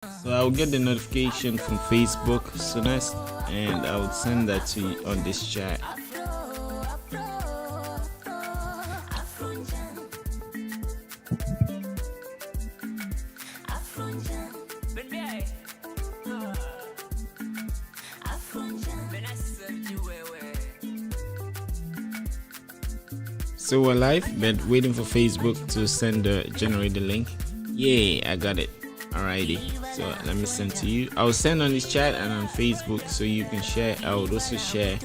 So I'll get the notification from Facebook soonest, and I'll send that to you on this chat. So we're live, but waiting for Facebook to generate the link. Yay, I got it. Alrighty, so let me send to you. I'll send on this chat and on Facebook so you can share. I would also share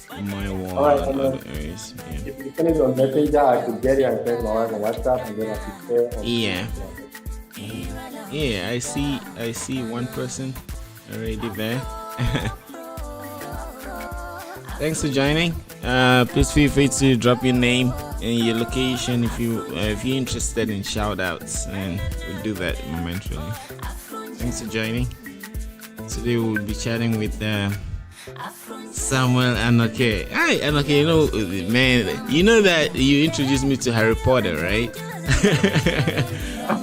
on my wall and other areas. Yeah. If you send it on Messenger, I could get it and send my wife on WhatsApp, and then I could share on Yeah, I see one person already there. Thanks for joining. Please feel free to drop your name and your location if you're interested in shout outs, and we'll do that momentarily. Thanks for joining. Today we'll be chatting with Samuel Anoke. Hi Anoke, man, you know that you introduced me to Harry Potter, right?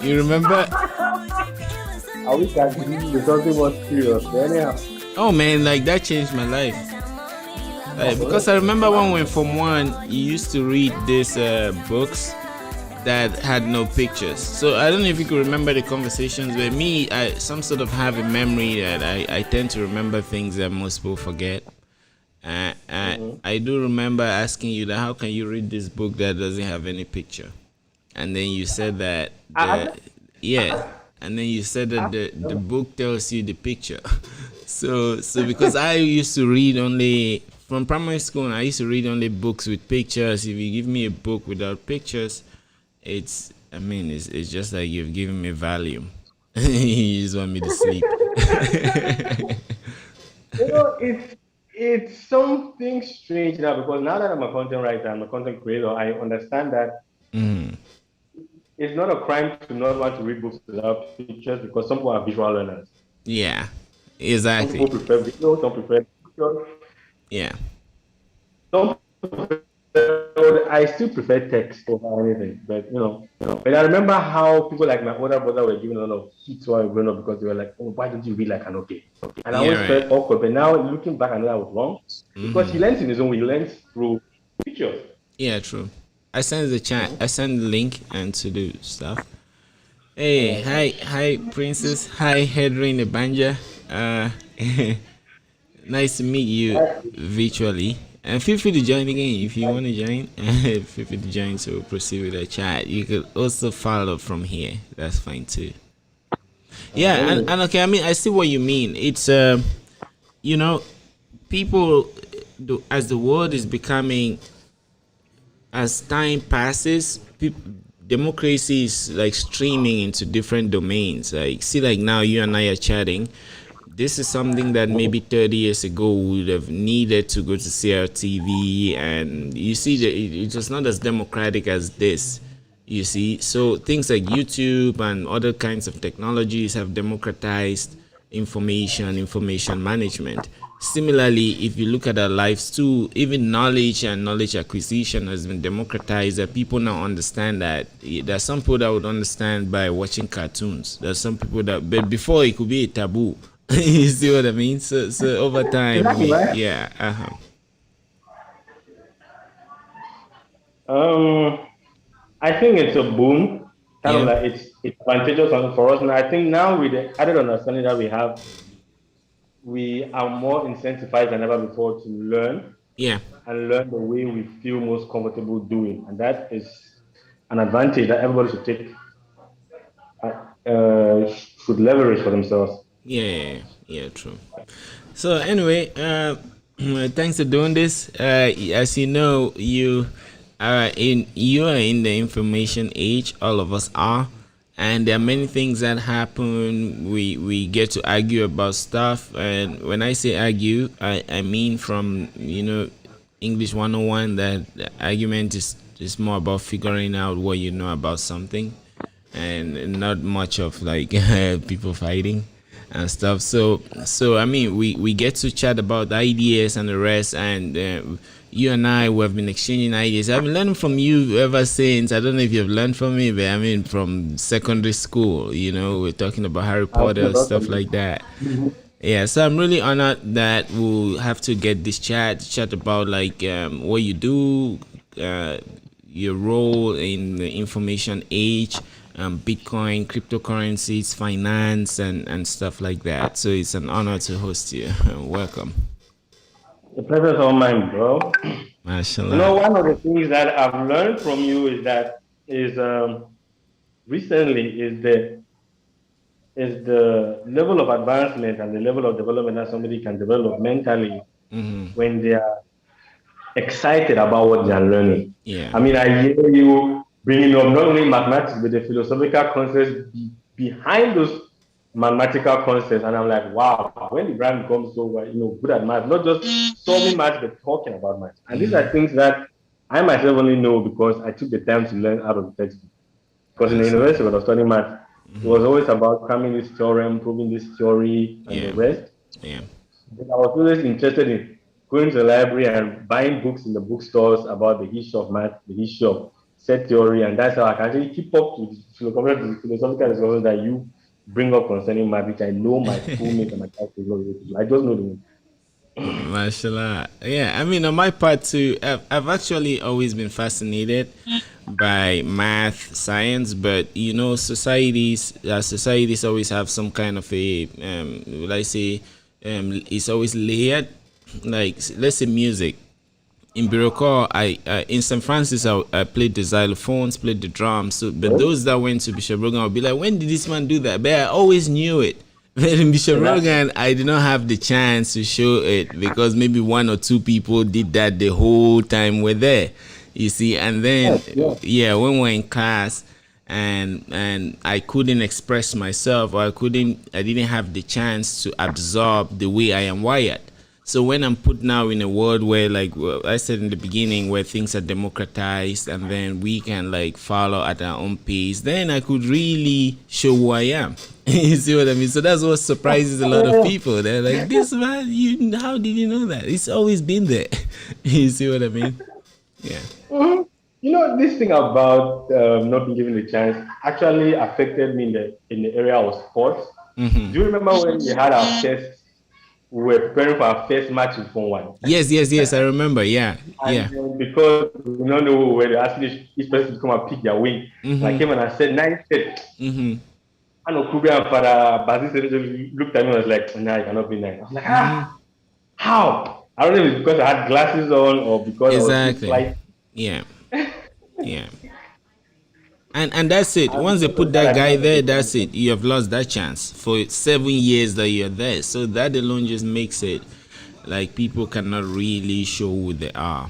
You remember? I wish I could give you something more serious. Anyhow. Oh man, like that changed my life. Because I remember when we were Form 1, you used to read these books that had no pictures. So I don't know if you could remember the conversations. But me, I some sort of have a memory that I tend to remember things that most people forget. I do remember asking you that how can you read this book that doesn't have any picture? And then you said that, and then you said that the book tells you the picture. So because I used to read only from primary school, I used to read only books with pictures. If you give me a book without pictures, it's just like you've given me Valium. You just want me to sleep. It's something strange now, because now that I'm a content writer, I'm a content creator, I understand that it's not a crime to not want to read books without pictures, because some people are visual learners. Yeah, exactly. Some people prefer video, some prefer pictures. Yeah. I still prefer text over anything, but But I remember how people like my older brother were giving a lot of heat while growing up, because they were like, "Oh, why don't you read like Anoke?" And I always felt awkward. But now looking back, I know I was wrong, because he learns in his own way. He learns through pictures. Yeah, true. I send the chat. I send the link and to do stuff. Hey, hi, Princess. Hi, Anoke Ebanja. Nice to meet you virtually. And feel free to join again if you want to join. Feel free to join, so we'll proceed with the chat. You could also follow from here. That's fine too. Yeah, and okay. I mean, I see what you mean. It's people, as the world is becoming, as time passes, democracy is like streaming into different domains. Like, see, like now you and I are chatting. This is something that maybe 30 years ago would have needed to go to CRTV, and you see that it's just not as democratic as this, you see. So things like YouTube and other kinds of technologies have democratized information management. Similarly, if you look at our lives too, even knowledge and knowledge acquisition has been democratized, that people now understand that there's some people that would understand by watching cartoons. There's some people that, but before it could be a taboo. You see what I mean? So over time, Exactly, right? yeah. I think it's a boom. Kind of like it's advantageous for us. And I think now with the added understanding that we have, we are more incentivized than ever before to learn. Yeah. And learn the way we feel most comfortable doing. And that is an advantage that everybody should take, should leverage for themselves. Yeah, true. So anyway, thanks for doing this. As you know, you are in the information age. All of us are, and there are many things that happen. We get to argue about stuff, and when I say argue, I mean from English 101, that the argument is more about figuring out what you know about something, and not much of like people fighting and stuff. So I mean, we get to chat about ideas and the rest, and you and I we have been exchanging ideas. I've been learning from you ever since. I don't know if you've learned from me, but I mean from secondary school. We're talking about Harry I've Potter, learned a lot stuff from like that. you. Yeah, so I'm really honored that we'll have to get this chat about like what you do, uh, your role in the information age, Bitcoin, cryptocurrencies, finance, and stuff like that. So it's an honor to host you. Welcome. The pleasure's all mine, bro. Mashallah. One of the things that I've learned from you is recently is the level of advancement and the level of development that somebody can develop mentally when they are excited about what they are learning. Yeah. I mean, I hear you bringing up not only mathematics but the philosophical concepts behind those mathematical concepts, and I'm like, wow, when the brand becomes so good at math, not just solving math but talking about math, and these are things that I myself only know because I took the time to learn out of the textbook. Because in the university, when I was studying math, it was always about coming this theorem, proving this theory, and the Yeah. rest. Yeah. But I was always interested in going to the library and buying books in the bookstores about the history of math, the history of set theory, and that's how I can actually keep up to the philosophical discussions that you bring up concerning math, which I know my schoolmates and my classmates. I just know the name. Mashallah. Yeah, I mean, on my part too, I've actually always been fascinated by math, science, but societies always have some kind of a, will I say, it's always layered. Like, let's say music. In Biroko, I in St. Francis, I played the xylophones, played the drums. So, but those that went to Bishop Rogan would be like, when did this man do that? But I always knew it. But in Bishop Rogan, I did not have the chance to show it because maybe one or two people did that the whole time we're there. You see, and then yeah, when we're in class and I couldn't express myself, or I didn't have the chance to absorb the way I am wired. So when I'm put now in a world where, like I said in the beginning, where things are democratized and then we can like follow at our own pace, then I could really show who I am. You see what I mean? So that's what surprises a lot of people. They're like, "This man, how did you know that? It's always been there." You see what I mean? Yeah. Mhm. This thing about not being given the chance actually affected me in the area of sports. Do you remember when we had our first we were preparing for our first match in Form 1? Yes. I remember. Yeah. And Yeah. then because we don't know where they asked each person to come and pick their wing. And I came and I said, nine set. Anoke and Father Basis looked at me and was like, nah, it cannot be nine. I was like, how? I don't know if it's because I had glasses on or because I was too Exactly. slight. Yeah. Yeah. And that's it. And Once they because put of that, that I guy didn't there, get that's it. You have lost that chance for 7 years that you're there. So that alone just makes it like people cannot really show who they are.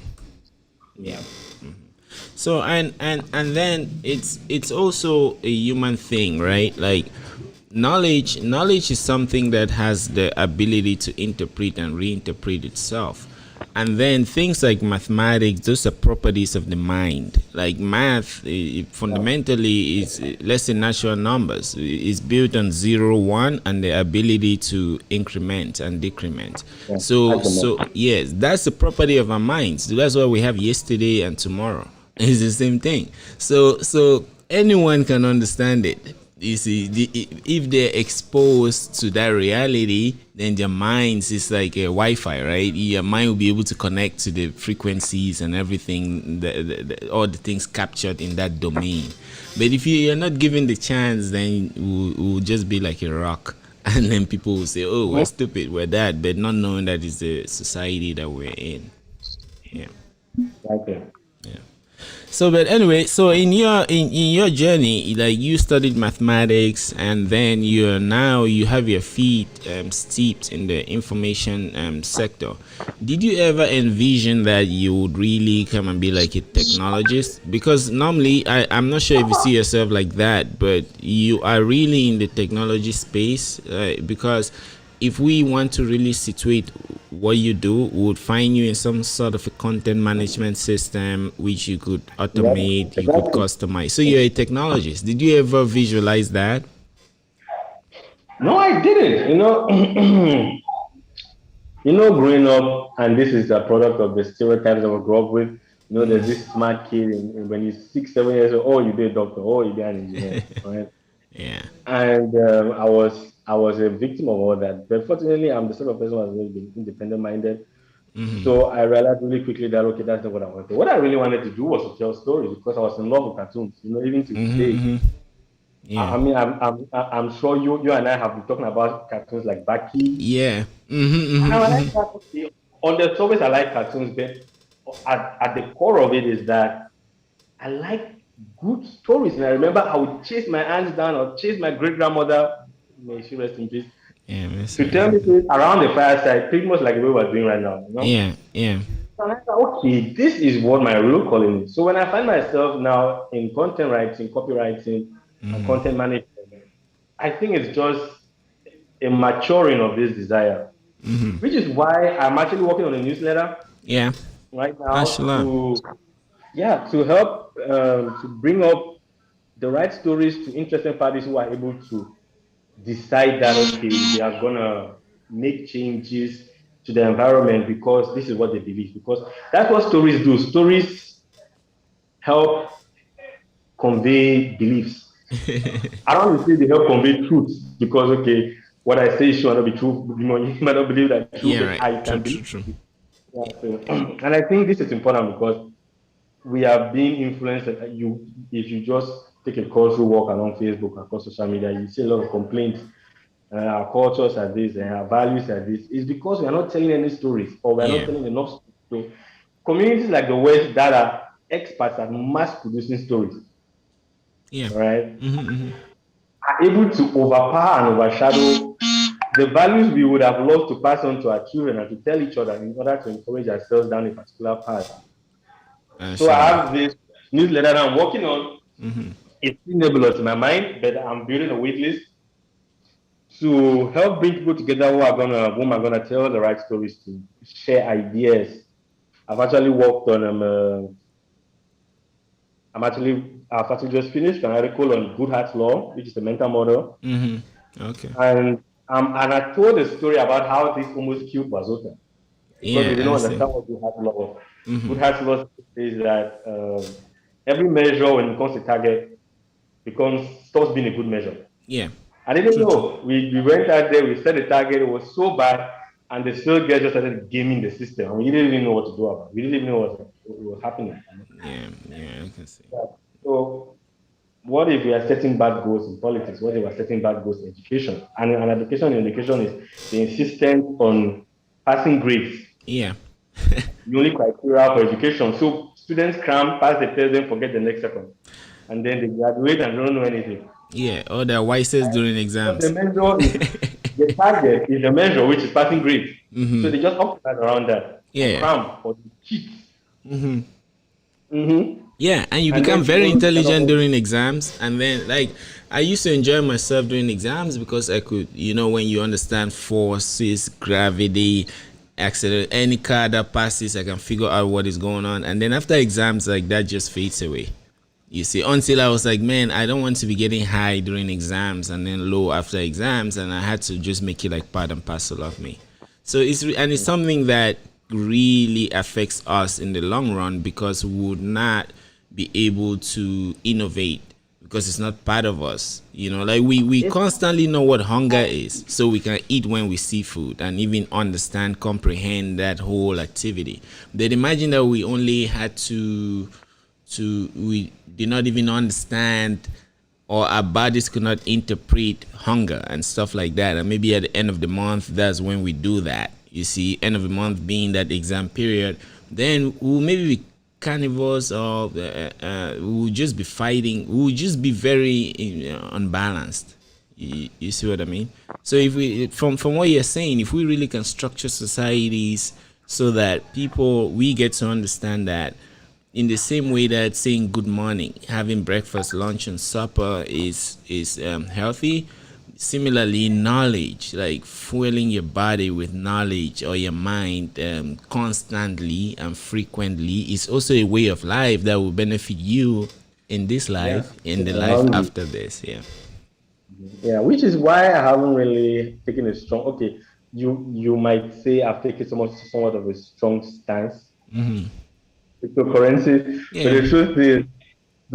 Yeah. So and then it's also a human thing, right? Like knowledge is something that has the ability to interpret and reinterpret itself. And then things like mathematics, those are properties of the mind. Like math, fundamentally is, let's say, natural numbers. It's built on 0, 1, and the ability to increment and decrement. So yes, that's the property of our minds. That's why we have yesterday and tomorrow. It's the same thing. So anyone can understand it. You see, if they're exposed to that reality, then their minds is like a Wi-Fi, right? Your mind will be able to connect to the frequencies and everything, all the things captured in that domain. But if you're not given the chance, then we'll just be like a rock. And then people will say, oh, we're stupid, we're that, but not knowing that it's the society that we're in. Yeah. Okay. Yeah. So, but anyway, so in your journey, like you studied mathematics, and then you have your feet steeped in the information sector. Did you ever envision that you would really come and be like a technologist? Because normally, I'm not sure if you see yourself like that, but you are really in the technology space because if we want to really situate what you do, we would find you in some sort of a content management system which you could automate, you could customize. So you're a technologist. Did you ever visualize that? No, I didn't. growing up, and this is a product of the stereotypes that we grew up with. There's this smart kid, when he's 6, 7 years old, oh, you be a doctor, oh, you be an engineer, right? Yeah. And I was a victim of all that. But fortunately, I'm the sort of person who has always been independent minded. So I realized really quickly that okay, that's not what I wanted. What I really wanted to do was to tell stories because I was in love with cartoons. Even to today. Yeah. I mean, I'm sure you and I have been talking about cartoons like Baki. Yeah. And I like that. Okay, on the surface, I like cartoons, but at the core of it is that I like good stories. And I remember I would chase my aunts down or chase my great grandmother, may she rest in peace, Yeah, miss to her. tell me things around the fireside, pretty much like the way we're doing right now. Yeah, yeah. And I thought, okay, this is what my real calling is. So when I find myself now in content writing, copywriting, and content management, I think it's just a maturing of this desire, which is why I'm actually working on a newsletter Yeah. right now Mashallah. to help to bring up the right stories to interested parties who are able to decide that okay, they are gonna make changes to the environment because this is what they believe. Because that's what stories do. Stories help convey beliefs. I don't want to say they help convey truth because okay, what I say should not be true. You might not believe that true, Yeah, but right. I True, can true, believe true. it. Yeah, so, and I think this is important because we are being influenced. If you just take a cultural walk along Facebook, across social media, you see a lot of complaints. Our cultures are this, and our values are this. It's because we are not telling any stories, or we are not Yeah. telling enough stories. So, communities like the West that are experts at mass producing stories, Yeah. right, are able to overpower and overshadow the values we would have loved to pass on to our children and to tell each other in order to encourage ourselves down a particular path. So I Mashallah. have this newsletter that I'm working on. It's still nebulous in my mind, but I'm building a wait list to help bring people together whom are gonna tell the right stories to share ideas. I've actually worked on I've actually just finished an article on good heart law, which is a mental model, Okay. and I told a story about how this almost killed Bazooka because we Yeah, didn't I see. understand what good heart law was. Good heart law says that every measure when it comes to target becomes stops being a good measure. Yeah. I didn't True, true. know. We went out there, we set the target, it was so bad, and the sales guys just started gaming the system. And we didn't even know what to do about it. We didn't even know what was happening. Yeah, yeah, I can see. Yeah. So, what if we are setting bad goals in politics? What if we are setting bad goals in education? And an education in education is the insistence on passing grades, Yeah. the only criteria for education. So, students cram, pass the test, then forget the next second. And then they graduate and don't know anything. Yeah. Or the wisest during But the exams. measure is the target is the measure which is passing grade. So they just optimize around that and Yeah. cram or cheat. Mm-hmm. Yeah, and you And become then you very don't kind intelligent of during exams. And then, like, I used to enjoy myself during exams because I could, when you understand forces, gravity, accelerate, any car that passes, I can figure out what is going on. And then after exams, like, that just fades away. You see, until I was like, man, I don't want to be getting high during exams and then low after exams. And I had to just make it like part and parcel of me. So it's something that really affects us in the long run because we would not be able to innovate because it's not part of us. Like we it's constantly know what hunger is, so we can eat when we see food and even understand, comprehend that whole activity. But imagine that we only had we did not even understand or our bodies could not interpret hunger and stuff like that. And maybe at the end of the month, that's when we do that. You see, end of the month being that exam period, then we'll maybe be carnivores or we'll just be fighting. We'll just be very unbalanced. You see what I mean? So if we, from what you're saying, if we really can structure societies so that we get to understand that in the same way that saying good morning, having breakfast, lunch, and supper is healthy. Similarly, knowledge, like fueling your body with knowledge or your mind constantly and frequently, is also a way of life that will benefit you in this yeah, life, in the it's life around you. after this. Yeah. Yeah, which is why I haven't really taken a strong. Okay, you might say I've taken somewhat of a strong stance cryptocurrency, but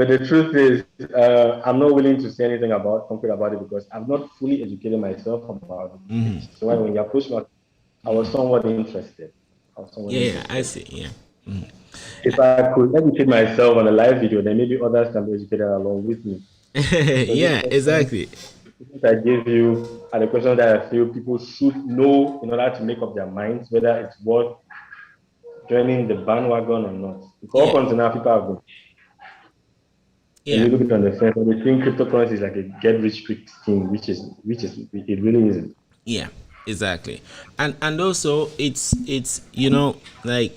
Yeah. the truth is, I'm not willing to say anything concrete about it because I've not fully educated myself about it. Which is why when you approached me, I was somewhat interested. I was somewhat Yeah, yeah, I interested. see. Yeah. If I could educate myself on a live video, then maybe others can be educated along with me. So this Yeah, question exactly. I gave you are the questions that I feel people should know in order to make up their minds whether it's worth joining the bandwagon or not. Before Yeah. until now, people have been a Yeah. little bit on the fence. And they think cryptocurrency is like a get rich quick scheme, which is it really isn't. Yeah, exactly. And also it's like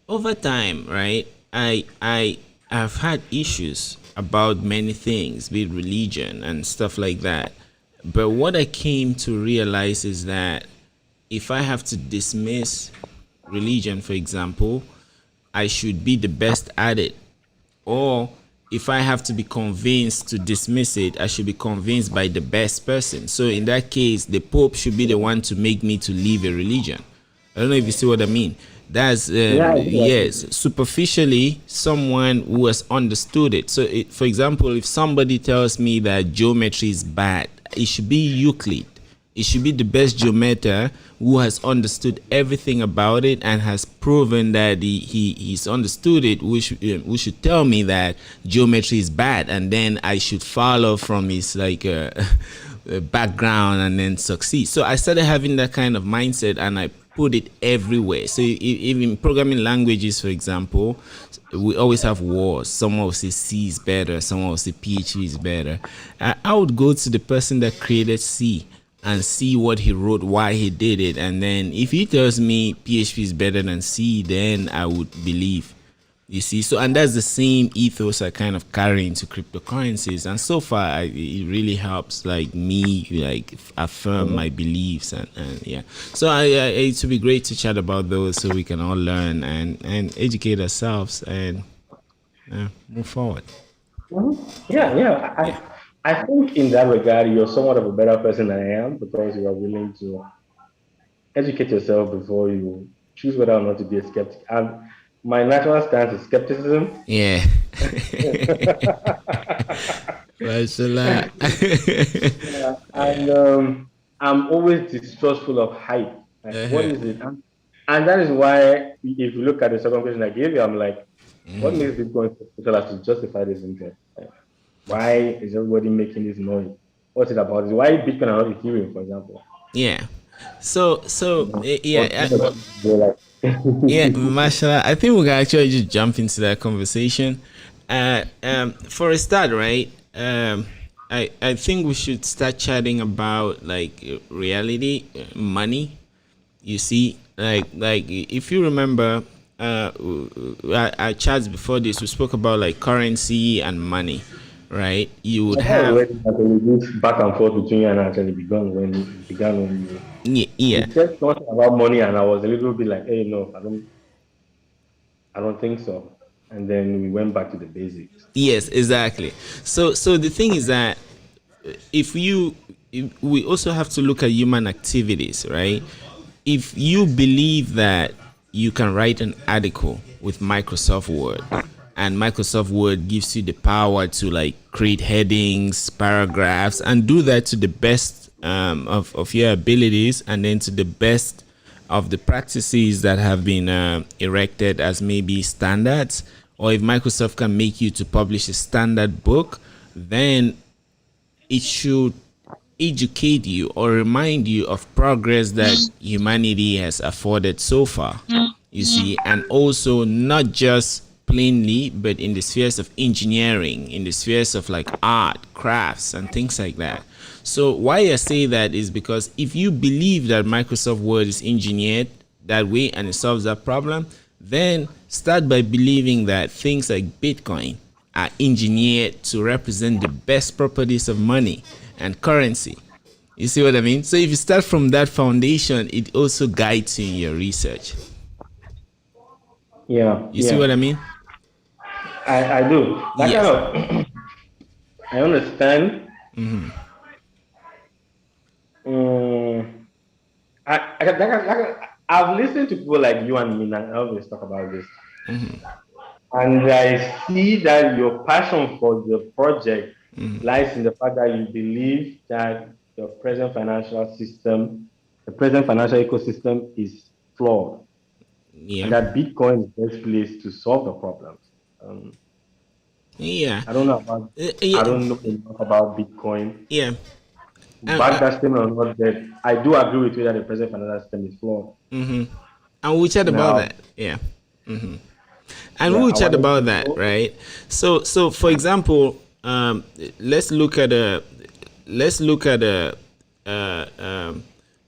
over time, right? I have had issues about many things, be it religion and stuff like that. But what I came to realize is that if I have to dismiss religion, for example, I should be the best at it. Or if I have to be convinced to dismiss it, I should be convinced by the best person. So in that case, the Pope should be the one to make me to leave a religion. I don't know if you see what I mean. That's Yeah, I do. I yes, do. superficially someone who has understood it. So, for example, if somebody tells me that geometry is bad, it should be Euclid. It should be the best geometer who has understood everything about it and has proven that he's understood it, who should tell me that geometry is bad, and then I should follow from his like background and then succeed. So I started having that kind of mindset, and I put it everywhere. So even programming languages, for example, we always have wars. Someone will say C is better, someone will say PHP is better. I would go to the person that created C and see what he wrote, why he did it, and then if he tells me PHP is better than C, then I would believe. You see, so and that's the same ethos I kind of carry into cryptocurrencies, and so far it really helps like me like affirm my beliefs and yeah. So it would be great to chat about those so we can all learn and educate ourselves and move forward. Yeah, yeah. Yeah. I think in that regard, you're somewhat of a better person than I am because you are willing to educate yourself before you choose whether or not to be a skeptic. And my natural stance is skepticism. Yeah. Mashallah. Yeah, Yeah. and I'm always distrustful of hype. Like, what Uh-huh. is it? And that is why, if you look at the second question I gave you, I'm like, what makes Bitcoin so special as to justify this interest? Like, why is everybody making this noise? What's it about? Why Bitcoin and not Ethereum, for example? Yeah. So What yeah, kind of they're like, yeah, mashallah. I think we can actually just jump into that conversation. For a start, right? I think we should start chatting about like reality, money. You see, like if you remember, our chats before this, we spoke about like currency and money, right? You would I thought have already that this back and forth between you and I actually began when yeah. you said something about money, and I was a little bit like, hey, no, I don't think so. And then we went back to the basics. Yes, exactly. So the thing is that if we also have to look at human activities, right? If you believe that you can write an article with Microsoft Word, and Microsoft Word gives you the power to like create headings, paragraphs, and do that to the best of your abilities, and then to the best of the practices that have been erected as maybe standards, or if Microsoft can make you to publish a standard book, then it should educate you or remind you of progress that humanity has afforded so far. You see, and also not just plainly, but in the spheres of engineering, in the spheres of like art, crafts, and things like that. So why I say that is because if you believe that Microsoft Word is engineered that way and it solves that problem, then start by believing that things like Bitcoin are engineered to represent the best properties of money and currency. You see what I mean? So if you start from that foundation, it also guides you in your research. Yeah, You see what I yeah, mean? I do. That kind Yes. of I understand. Um, I've listened to people like you and me and I always talk about this. Mm-hmm. And I see that your passion for the project Mm-hmm. lies in the fact that you believe that the present financial system, the present financial ecosystem is flawed, and Yeah. that Bitcoin is the best place to solve the problems. Um, Yeah. I don't know about, I Yeah. don't know enough about Bitcoin Yeah. to back that statement or not, but I do agree with you that the present financial system is flawed. Mm-hmm. And we chat about Now, that. Yeah. Mm-hmm. And yeah, we'll I chat wanted about to that, know. right? So for example, let's look at a, let's look at a, uh, um,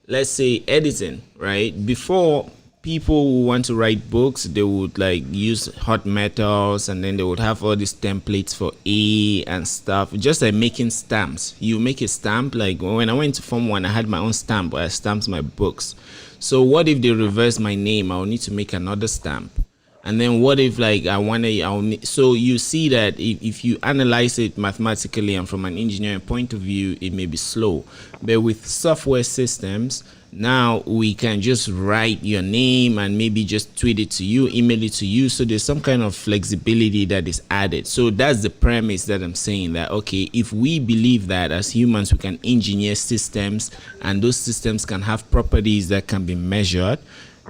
let's say editing, right? Before, people who want to write books, they would like use hot metals, and then they would have all these templates for A and stuff, just like making stamps. You make a stamp, like when I went to Form 1, I had my own stamp where I stamped my books. So what if they reverse my name? I'll need to make another stamp. And then what if like I want to, so you see that if you analyze it mathematically and from an engineering point of view, it may be slow. But with software systems, now we can just write your name and maybe just tweet it to you, email it to you. So there's some kind of flexibility that is added. So that's the premise that I'm saying, that, okay, if we believe that as humans we can engineer systems and those systems can have properties that can be measured,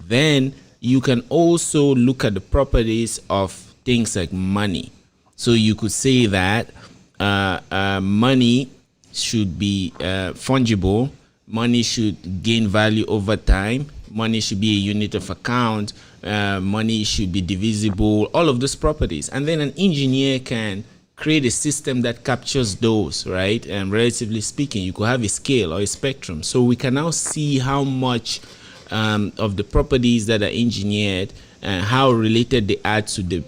then you can also look at the properties of things like money. So you could say that money should be fungible, money should gain value over time, money should be a unit of account, money should be divisible, all of those properties. And then an engineer can create a system that captures those, right? And relatively speaking, you could have a scale or a spectrum. So we can now see how much of the properties that are engineered and how related they are to the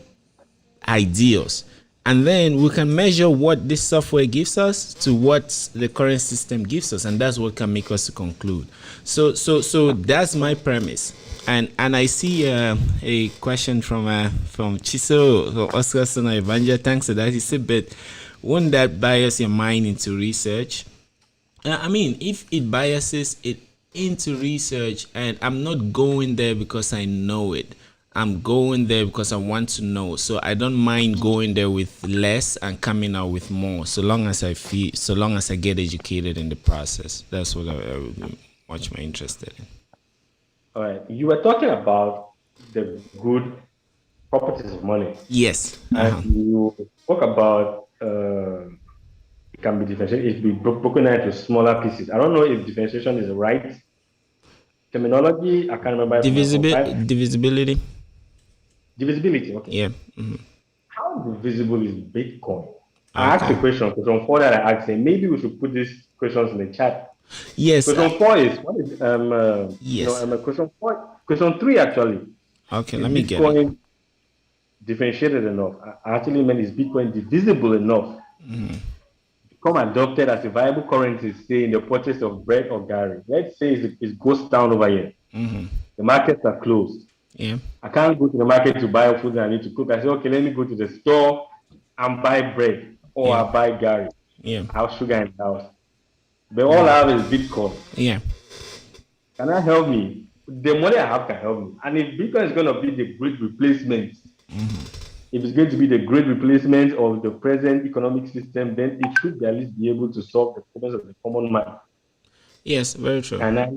ideals. And then we can measure what this software gives us to what the current system gives us, and that's what can make us to conclude. So that's my premise. And I see a question from Chiso Oscar Ebanja. Thanks for that. He said, but won't that bias your mind into research? I mean, if it biases it into research, and I'm not going there because I know it, I'm going there because I want to know. So I don't mind going there with less and coming out with more, so long as I get educated in the process. That's what I would be much more interested in. All right, you were talking about the good properties of money, Yes. and Uh-huh. you spoke about it can be differentiated, it be broken down into smaller pieces. I don't know if differentiation is the right terminology. I can't remember it for myself. Divisibility. Divisibility. Okay. Yeah. Hmm. How divisible is Bitcoin? I asked Okay. a question 4 that I asked, and maybe we should put these questions in the chat. Yes. Question 4 is what is Yes. question 4, question 3 actually Okay. is Let me get it. Bitcoin differentiated enough? I actually meant is Bitcoin divisible enough become adopted as a viable currency, say in the purchase of bread or gari. Let's say it goes down over here. The markets are closed. Yeah. I can't go to the market to buy food that I need to cook. I say, okay, let me go to the store and buy bread or Yeah. I buy gari. Yeah. I have sugar in the house. But all I have is Bitcoin. Yeah. Can that help me? The money I have can help me. And if Bitcoin is going to be the great replacement, if it's going to be the great replacement of the present economic system, then it should at least be able to solve the problems of the common man. Yes. Very true. Can I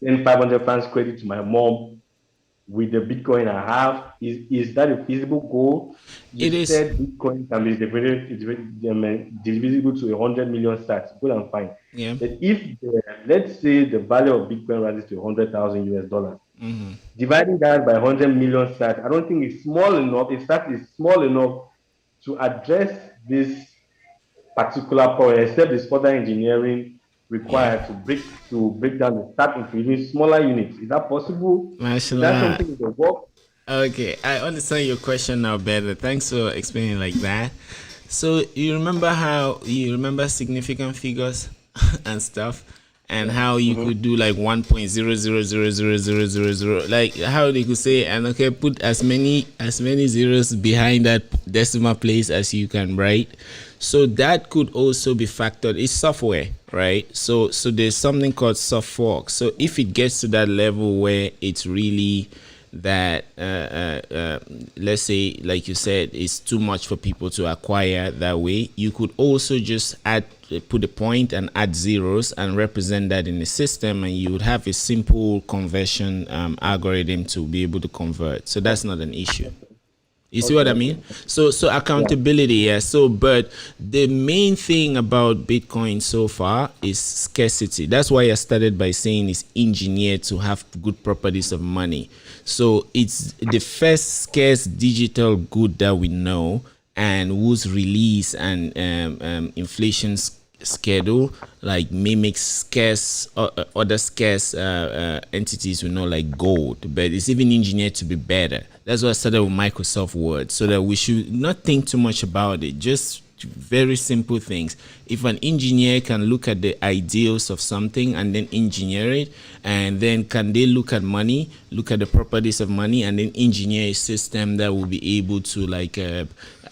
send 500 pounds credit to my mom with the Bitcoin I have? Is that a feasible goal? It You is. said Bitcoin can be divisible to 100 million sats. Good and fine. Yeah. But if let's say the value of Bitcoin rises to 100,000 US dollars, dividing that by 100 million sats, I don't think it's small enough. In fact, it's small enough to address this particular problem, except there's further engineering Yeah. required to break down the stack into even smaller units. Is that possible? Is that Mashallah. something in the work? Okay, I understand your question now better. Thanks for explaining like that. So you remember significant figures and stuff, and how you could do like 1.0000000, like how they could say, and okay, put as many zeros behind that decimal place as you can write. So that could also be factored. It's software, right? So there's something called soft fork. So if it gets to that level where it's really that let's say, like you said, it's too much for people to acquire that way, you could also just add, put a point and add zeros and represent that in the system, and you would have a simple conversion algorithm to be able to convert. So that's not an issue. You see Okay, what I okay. mean? So Yeah. accountability, yeah. So but the main thing about Bitcoin so far is scarcity. That's why I started by saying it's engineered to have good properties of money. So it's the first scarce digital good that we know, and whose release and inflation schedule like mimics scarce other scarce entities we know, like gold, but it's even engineered to be better. That's why I started with Microsoft Word, so that we should not think too much about it. Just very simple things. If an engineer can look at the ideals of something and then engineer it, and then can they look at money, look at the properties of money, and then engineer a system that will be able to like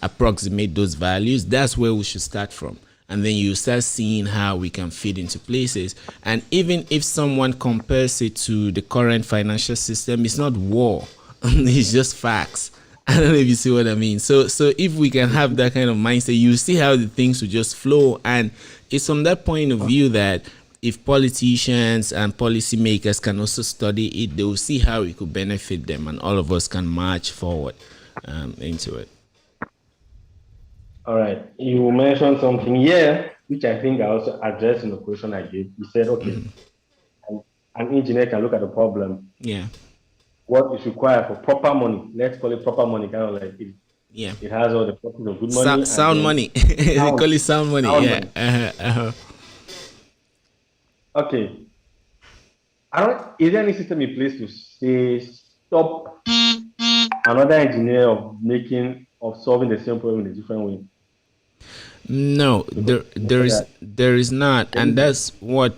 approximate those values, that's where we should start from. And then you start seeing how we can fit into places. And even if someone compares it to the current financial system, it's not war. It's just facts. I don't know if you see what I mean. So if we can have that kind of mindset, you see how the things will just flow. And it's from that point of view that if politicians and policymakers can also study it, they will see how it could benefit them, and all of us can march forward into it. All right. You mentioned something here, which I think I also addressed in the question I gave. You said, okay, an, an engineer can look at the problem, Yeah. what is required for proper money. Let's call it proper money, kind of like Yeah. it has all the properties of good money, and Sound then money. They sound, call it sound money. sound Yeah. money. Okay. I don't, is there any system in place to say stop another engineer of solving the same problem in a different way? No, Because there is not, and that, that's what.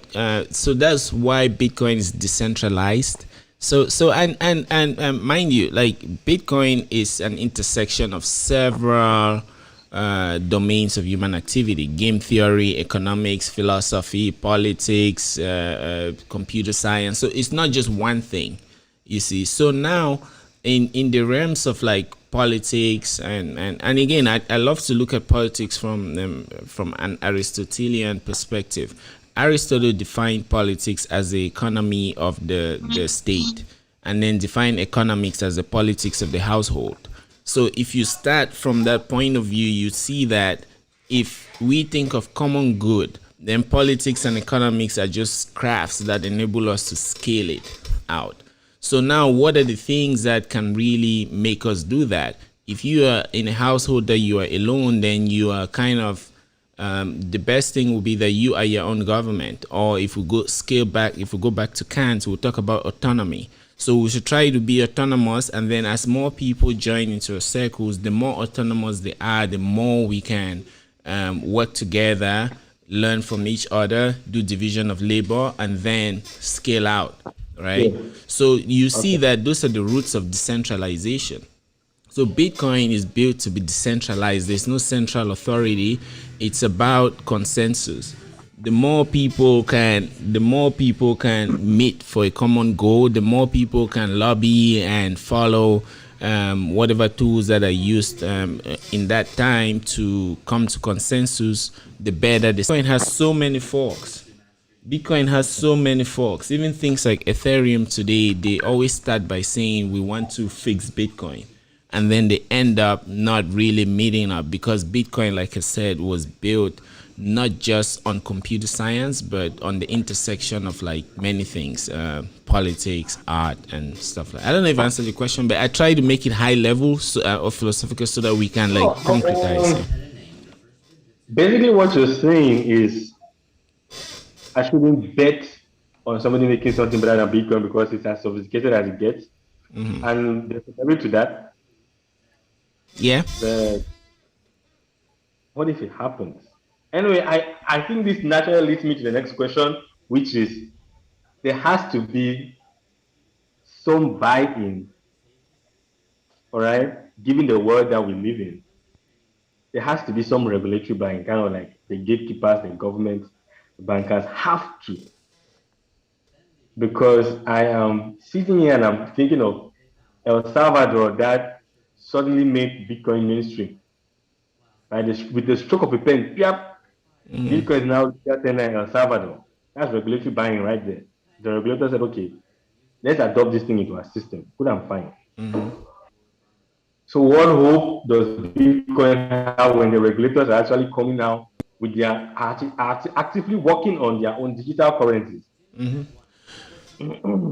So that's why Bitcoin is decentralized. So mind you, like Bitcoin is an intersection of several domains of human activity: game theory, economics, philosophy, politics, computer science. So it's not just one thing, you see. So now in the realms of like politics and again, I love to look at politics from an Aristotelian perspective. Aristotle defined politics as the economy of the state, and then defined economics as the politics of the household. So if you start from that point of view, you see that if we think of common good, then politics and economics are just crafts that enable us to scale it out. So now, what are the things that can really make us do that? If you are in a household that you are alone, then you are kind of the best thing will be that you are your own government. Or if we go scale back, if we go back to Kant, we'll talk about autonomy. So we should try to be autonomous, and then as more people join into our circles, the more autonomous they are, the more we can work together, learn from each other, do division of labor, and then scale out, right? yeah. So you see Okay. that those are the roots of decentralization. So Bitcoin is built to be decentralized. There's no central authority. It's about consensus. The more people can meet for a common goal, the more people can lobby and follow whatever tools that are used in that time to come to consensus, the better. The Bitcoin has so many forks. Bitcoin has so many forks. Even things like Ethereum today, they always start by saying we want to fix Bitcoin. And then they end up not really meeting up, because Bitcoin, like I said, was built not just on computer science, but on the intersection of like many things, politics, art, and stuff like. I don't know if I answered your question, but I try to make it high level or philosophical so that we can like Oh, concretize it. basically, what you're saying is I shouldn't bet on somebody making something better than Bitcoin because it's as sophisticated as it gets. And there's a to that. Yeah. But what if it happens? Anyway, I think this naturally leads me to the next question, which is there has to be some buy-in, all right, given the world that we live in. There has to be some regulatory buy-in, kind of like the gatekeepers, the government. bankers have to, because I am sitting here and I'm thinking of El Salvador that suddenly made Bitcoin mainstream. Right? With the stroke of a pen, yep, Bitcoin is now in El Salvador. That's regulatory buying right there. The regulator said, okay, let's adopt this thing into our system. Good and fine. So what hope does Bitcoin have when the regulators are actually coming out with their actively working on their own digital currencies?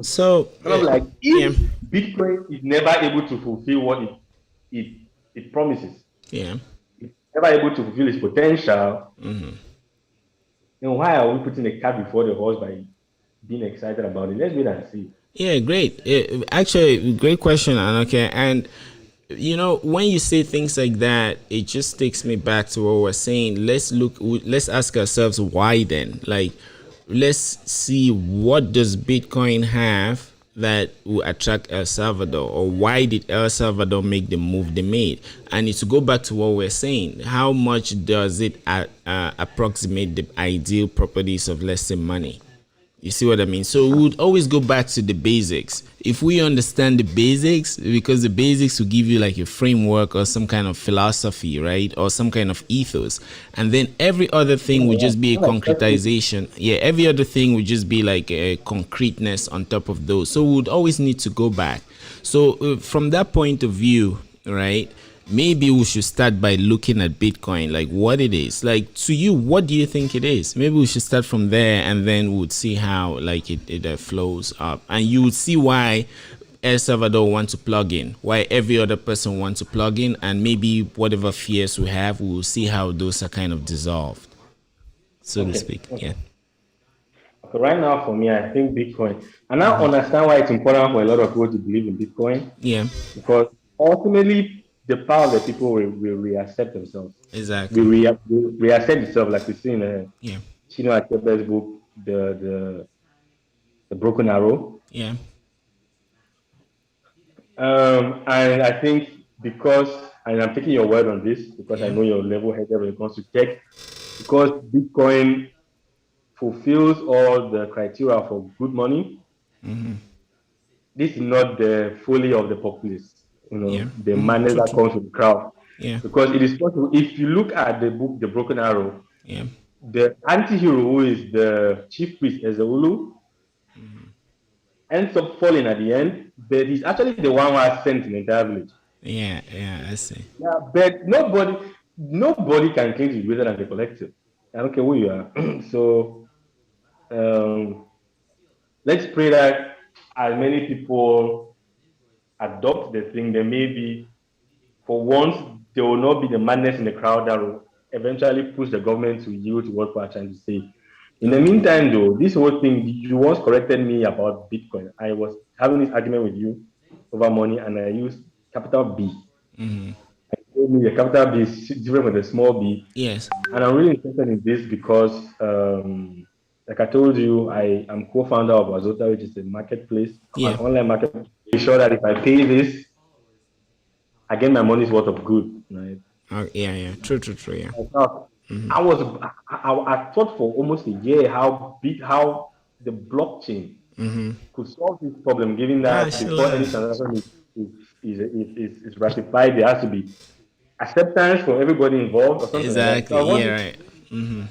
So Kind of like, yeah, if Bitcoin is never able to fulfill what it promises, yeah. it's never able to fulfill its potential, then why are we putting the cart before the horse by being excited about it? Let's wait and see. Yeah, great. Actually, great question, Anoke. And when you say things like that, it just takes me back to what we're saying. Let's ask ourselves why then. Like, let's see, what does Bitcoin have that will attract El Salvador, or why did El Salvador make the move they made? And it's to go back to what we're saying. How much does it approximate the ideal properties of, let's say, money? You see what I mean? So we would always go back to the basics. If we understand the basics, because the basics will give you like a framework or some kind of philosophy, right? Or some kind of ethos. And then every other thing would just be a concretization. Yeah, every other thing would just be like a concreteness on top of those. So we would always need to go back. So from that point of view, right? Maybe we should start by looking at Bitcoin, like what it is. Like, to you, what do you think it is? Maybe we should start from there, and then we would see how like it flows up, and you would see why El Salvador want to plug in, why every other person wants to plug in, and maybe whatever fears we have, we will see how those are kind of dissolved, so to Okay. speak. Yeah. Okay. Okay. Right now, for me, I think Bitcoin. And I understand why it's important for a lot of people to believe in Bitcoin, Yeah. because ultimately the power of the people will reaccept themselves. Exactly. Will reaccept itself, like we see in Yeah. Chino Achebe's book, the Broken Arrow. Yeah. And I think, because, and I'm taking your word on this because I Yeah. know you're level headed when it comes to tech, because Bitcoin fulfills all the criteria for good money. This is not the folly of the populace, Yeah. the madness True. that True. comes with the crowd. Yeah. Because it is possible, if you look at the book, The Broken Arrow, Yeah. the anti-hero, who is the chief priest Ezeulu, ends up falling at the end, but he's actually the one who has sent an entire village. Yeah. Yeah. I see. Yeah, but nobody can claim to be greater than the collective. I don't care who you are. So um, let's pray that as many people adopt the thing, then maybe for once there will not be the madness in the crowd that will eventually push the government to yield to what we're trying to say. In the Okay. meantime, though, this whole thing, you once corrected me about Bitcoin. I was having this argument with you over money, and I used capital B. Told me the capital B is different from the small b. Yes. And I'm really interested in this because, like I told you, I am co-founder of Azota, which is a marketplace, an Yeah. online marketplace. To sure that if I pay this, I get my money's worth of good. Right? Yeah. Yeah. True. True. True. Yeah. I thought, I thought for almost a year how the blockchain could solve this problem, given Ah, that before any Sheila. transaction is ratified, there has to be acceptance for everybody involved or something like that. So Exactly. I Yeah. wonder, Right.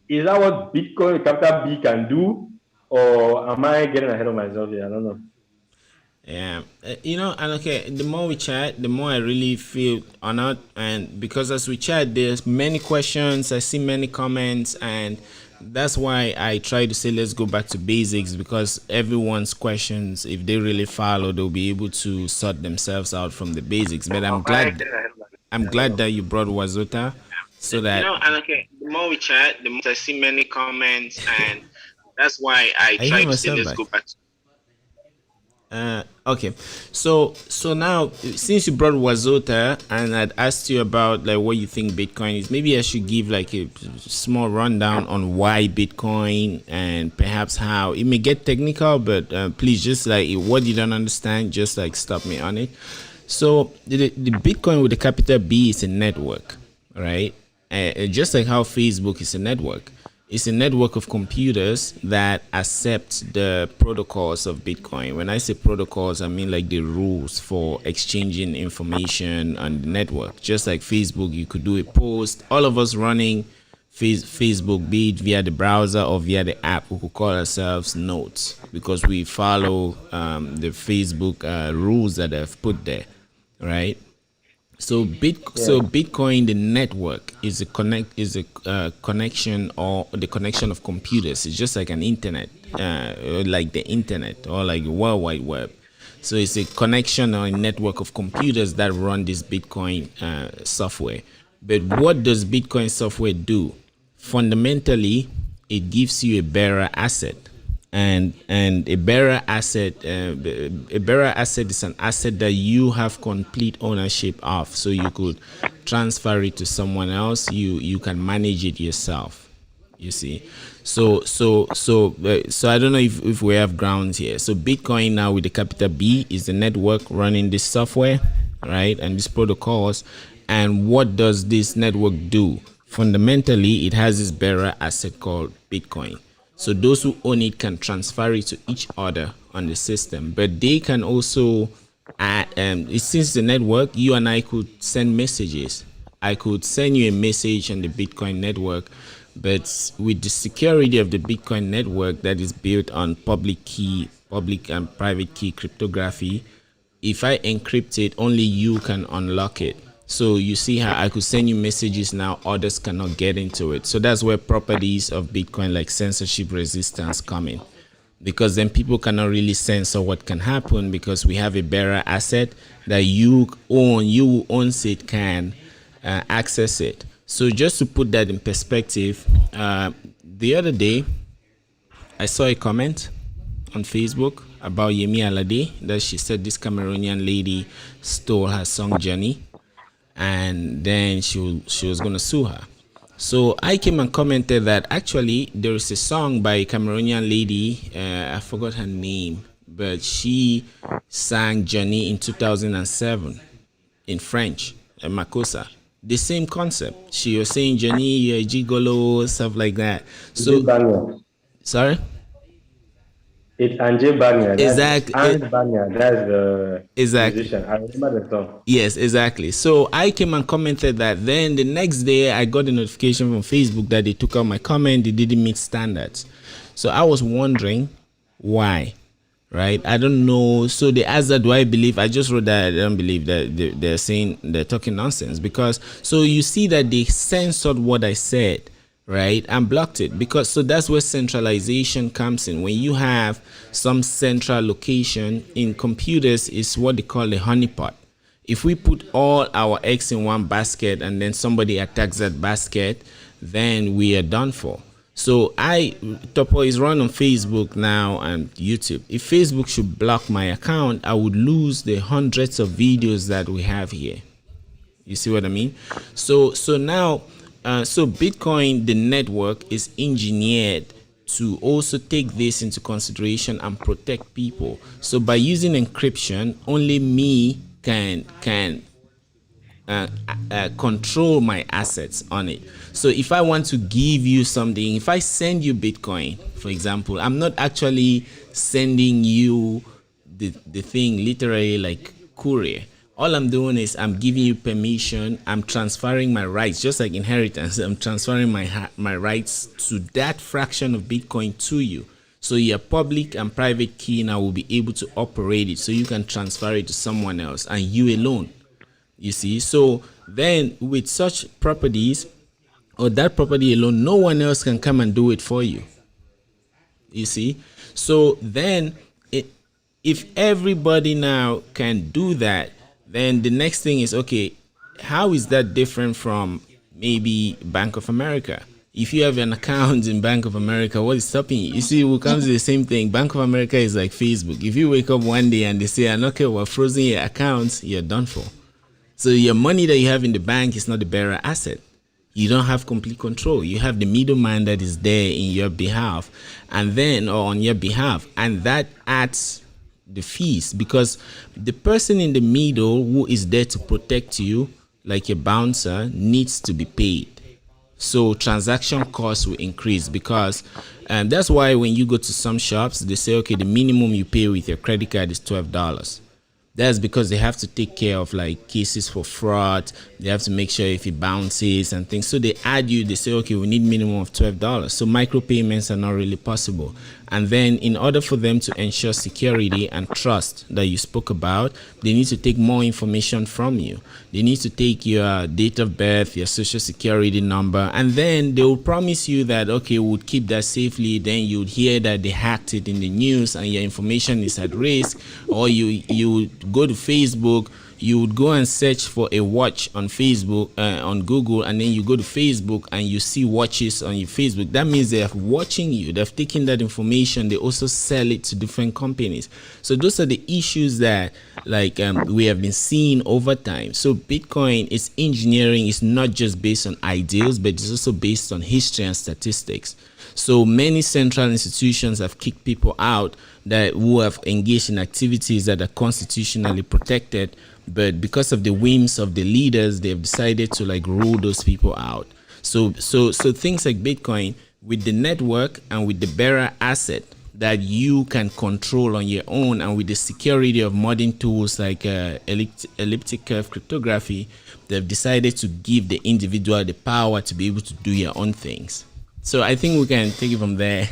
is that what Bitcoin capital B can do, or am I getting ahead of myself here? I don't know. Yeah, and okay, the more we chat, the more I really feel honored, and because as we chat, there's many questions, I see many comments, and that's why I try to say let's go back to basics, because everyone's questions, if they really follow, they'll be able to sort themselves out from the basics. But Am I getting ahead of myself? I'm I don't glad know. that you brought Wazota, so that And okay, the more we chat, the more I see many comments, and that's why I I hear try to say myself let's back. go back to. Okay, so now since you brought Wazota and I'd asked you about like what you think Bitcoin is, maybe I should give like a small rundown on why Bitcoin and perhaps how it may get technical, but please just like what you don't understand, just like stop me on it. So the Bitcoin with the capital B is a network, right? Just like how Facebook is a network. It's a network of computers that accept the protocols of Bitcoin. When I say protocols, I mean like the rules for exchanging information on the network. Just like Facebook, you could do a post. All of us running Facebook, be it via the browser or via the app, we could call ourselves nodes because we follow the Facebook rules that I've put there, right? So Bitcoin, the network is a connection, or the connection of computers. It's just like an internet, like the internet or like the World Wide Web. So it's a connection or a network of computers that run this Bitcoin software. But what does Bitcoin software do? Fundamentally, it gives you a bearer asset, and a bearer asset is an asset that you have complete ownership of, so you could transfer it to someone else. You can manage it yourself, you see. So I don't know if we have grounds here. So Bitcoin now with the capital B is the network running this software, right, and these protocols. And what does this network do? Fundamentally, it has this bearer asset called Bitcoin. So those who own it can transfer it to each other on the system, but they can also since the network, you and I could send messages. I could send you a message on the Bitcoin network, but with the security of the Bitcoin network that is built on public and private key cryptography, if I encrypt it, only you can unlock it. So you see how I could send you messages now, others cannot get into it. So that's where properties of Bitcoin like censorship resistance come in, because then people cannot really censor what can happen, because we have a bearer asset that you who owns it can access it. So just to put that in perspective, the other day I saw a comment on Facebook about Yemi Alade that she said this Cameroonian lady stole her song Johnny, and then she was going to sue her. So I came and commented that actually there is a song by a Cameroonian lady, I forgot her name, but she sang Johnny in 2007 in French, Makossa. The same concept. She was saying Johnny, you're a gigolo, stuff like that. So, sorry? It's Anje Banya. Exactly. Anje Banya. That's the exactly musician. I remember the song. Yes, exactly. So I came and commented that. Then the next day, I got a notification from Facebook that they took out my comment. They didn't meet standards. So I was wondering why, right? I don't know. So they asked that, do I believe? I just wrote that I don't believe that they're saying they're talking nonsense, because so you see that they censored what I said, right, and blocked it, because so that's where centralization comes in. When you have some central location in computers, is what they call a honeypot. If we put all our eggs in one basket and then somebody attacks that basket, then we are done for. So Topo is run on Facebook now and YouTube. If Facebook should block my account, I would lose the hundreds of videos that we have here. You see what I mean? So now, so Bitcoin, the network, is engineered to also take this into consideration and protect people. So by using encryption, only me can control my assets on it. So if I want to give you something, if I send you Bitcoin, for example, I'm not actually sending you the thing literally like courier. All I'm doing is I'm giving you permission. I'm transferring my rights, just like inheritance. I'm transferring my rights to that fraction of Bitcoin to you. So your public and private key now will be able to operate it, so you can transfer it to someone else and you alone. You see, so then with such properties, or that property alone, no one else can come and do it for you. You see, so then if everybody now can do that, then the next thing is, okay, how is that different from maybe Bank of America? If you have an account in Bank of America, what is stopping you? You see, it comes to the same thing. Bank of America is like Facebook. If you wake up one day and they say, Anoke, we're frozen your accounts, you're done for. So your money that you have in the bank is not the bearer asset. You don't have complete control. You have the middleman that is there in your behalf, and then, or on your behalf, and that adds the fees, because the person in the middle who is there to protect you, like a bouncer, needs to be paid. So transaction costs will increase because that's why when you go to some shops, they say, okay, the minimum you pay with your credit card is $12. That's because they have to take care of like cases for fraud. They have to make sure if it bounces and things. So they add you, they say, okay, we need minimum of $12. So micropayments are not really possible. And then in order for them to ensure security and trust that you spoke about, they need to take more information from you. They need to take your date of birth, your social security number, and then they will promise you that, okay, we'll keep that safely. Then you'd hear that they hacked it in the news and your information is at risk. Or you go to Facebook, you would go and search for a watch on Facebook, on Google, and then you go to Facebook and you see watches on your Facebook. That means they're watching you. They've taken that information. They also sell it to different companies. So those are the issues that we have been seeing over time. So Bitcoin is engineering. It's not just based on ideals, but it's also based on history and statistics. So many central institutions have kicked people out who have engaged in activities that are constitutionally protected, but because of the whims of the leaders, they've decided to rule those people out. So things like Bitcoin, with the network and with the bearer asset that you can control on your own, and with the security of modern tools like elliptic curve cryptography, they've decided to give the individual the power to be able to do your own things. So I think we can take it from there,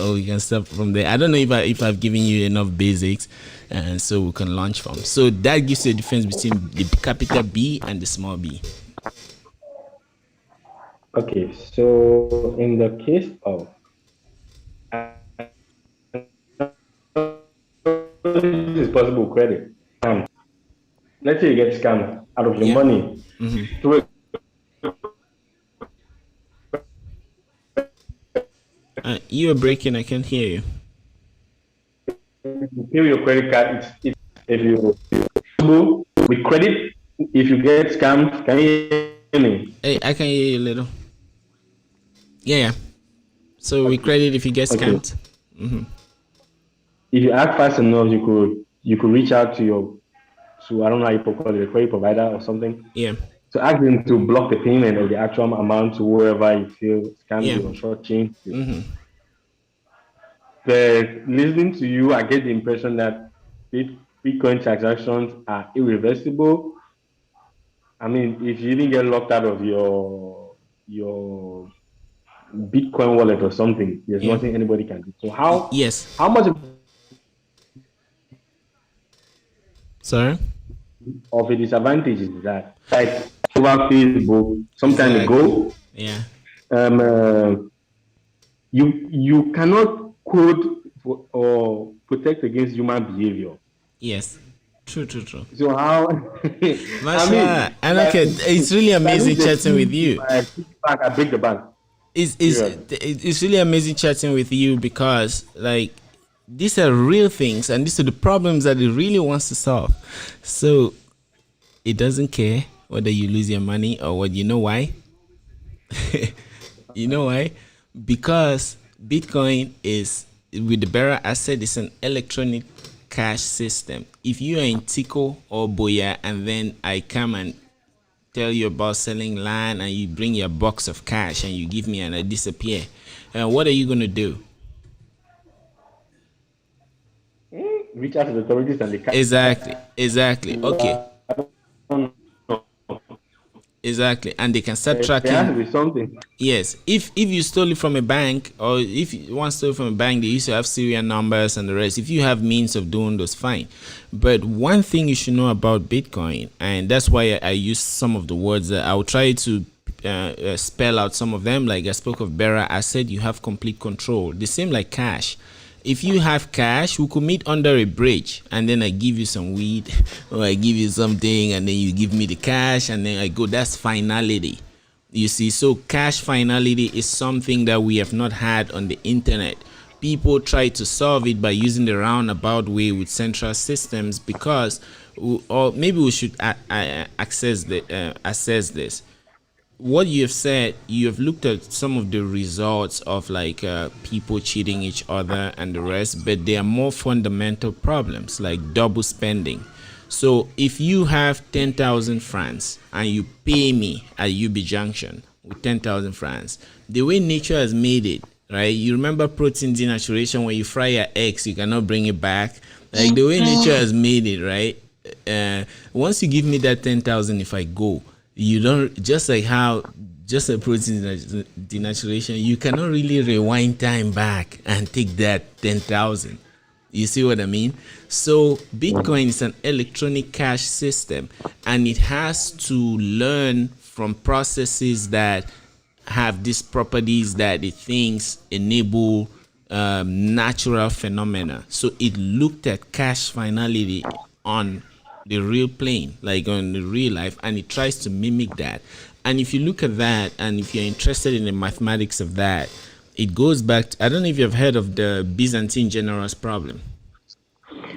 or we can stop from there. I don't know if I've given you enough basics, and so we can launch from. So that gives you a difference between the capital B and the small b. Okay, so in the case of this is possible credit. Let's say you get scammed out of your money through you are breaking. I can't hear you. pay your credit card. If you with credit, if you get scammed, can you hear me? Hey, I can hear you a little. Yeah. So with credit, if you get scammed, if you act fast enough, you could reach out to I don't know how you call it, a credit provider or something. Yeah. To ask them to block the payment of the actual amount to whoever you feel scammed you or shortchanged you. But listening to you, I get the impression that Bitcoin transactions are irreversible. I mean, if you even get locked out of your Bitcoin wallet or something, there's nothing anybody can do. So how much Sorry? of a disadvantage is that? Like over Facebook some time ago. Yeah. You cannot code or protect against human behavior. Yes. True. So how? It's really amazing chatting with you. I break the bank. It's really amazing chatting with you because these are real things and these are the problems that it really wants to solve. So it doesn't care whether you lose your money or what. You know why? You know why? Because Bitcoin is, with the bearer asset, it's an electronic cash system. If you are in Tico or Boya and then I come and tell you about selling land and you bring your box of cash and you give me and I disappear, what are you going to do? Reach out to the authorities and the cash. Exactly. Okay. Exactly, and they can start tracking. There has to be something. Yes, if you stole it from a bank, or if you want to steal from a bank, they used to have serial numbers and the rest. If you have means of doing those, fine. But one thing you should know about Bitcoin, and that's why I use some of the words that I will try to spell out some of them. Like I spoke of bearer asset, you have complete control. The same like cash. If you have cash, we could meet under a bridge and then I give you some weed or I give you something and then you give me the cash and then I go. That's finality. You see, so cash finality is something that we have not had on the internet. People try to solve it by using the roundabout way with central systems because, or maybe we should assess this. What you have said, you have looked at some of the results of people cheating each other and the rest, but there are more fundamental problems like double spending. So if you have 10,000 francs and you pay me at UB Junction, with 10,000 francs. The way nature has made it, right? You remember protein denaturation, when you fry your eggs, you cannot bring it back. Like the way nature has made it, right? Once you give me that 10,000, if I go, you don't, just like how just a protein denaturation, you cannot really rewind time back and take that 10,000. You see what I mean? So Bitcoin is an electronic cash system, and it has to learn from processes that have these properties that it thinks enable natural phenomena. So it looked at cash finality on the real plane, like on the real life, and it tries to mimic that. And if you look at that, and if you're interested in the mathematics of that, it goes back to, I don't know if you've heard of the Byzantine generals problem.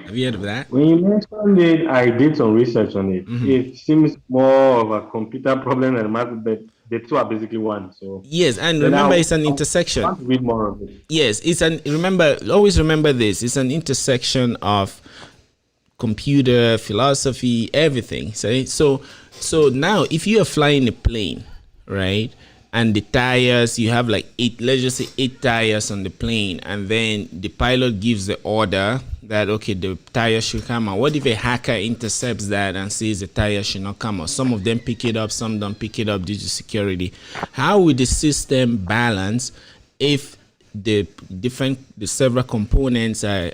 Have you heard of that? When you mentioned it, I did some research on it. It seems more of a computer problem than math, but the two are basically one. So Yes, and but remember, now it's an I intersection. want to read more of it. Yes, it's an, remember, always remember this, it's an intersection of computer, philosophy, everything. So now if you are flying a plane, right, and the tires, you have like 8, let's just say 8 tires on the plane, and then the pilot gives the order that okay, the tire should come out. What if a hacker intercepts that and says the tire should not come out? Some of them pick it up, some don't pick it up due to security. How will the system balance if the several components are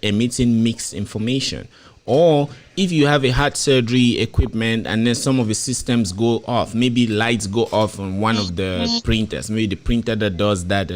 emitting mixed information? Or if you have a heart surgery equipment and then some of the systems go off, maybe lights go off on one of the printers, maybe the printer that does that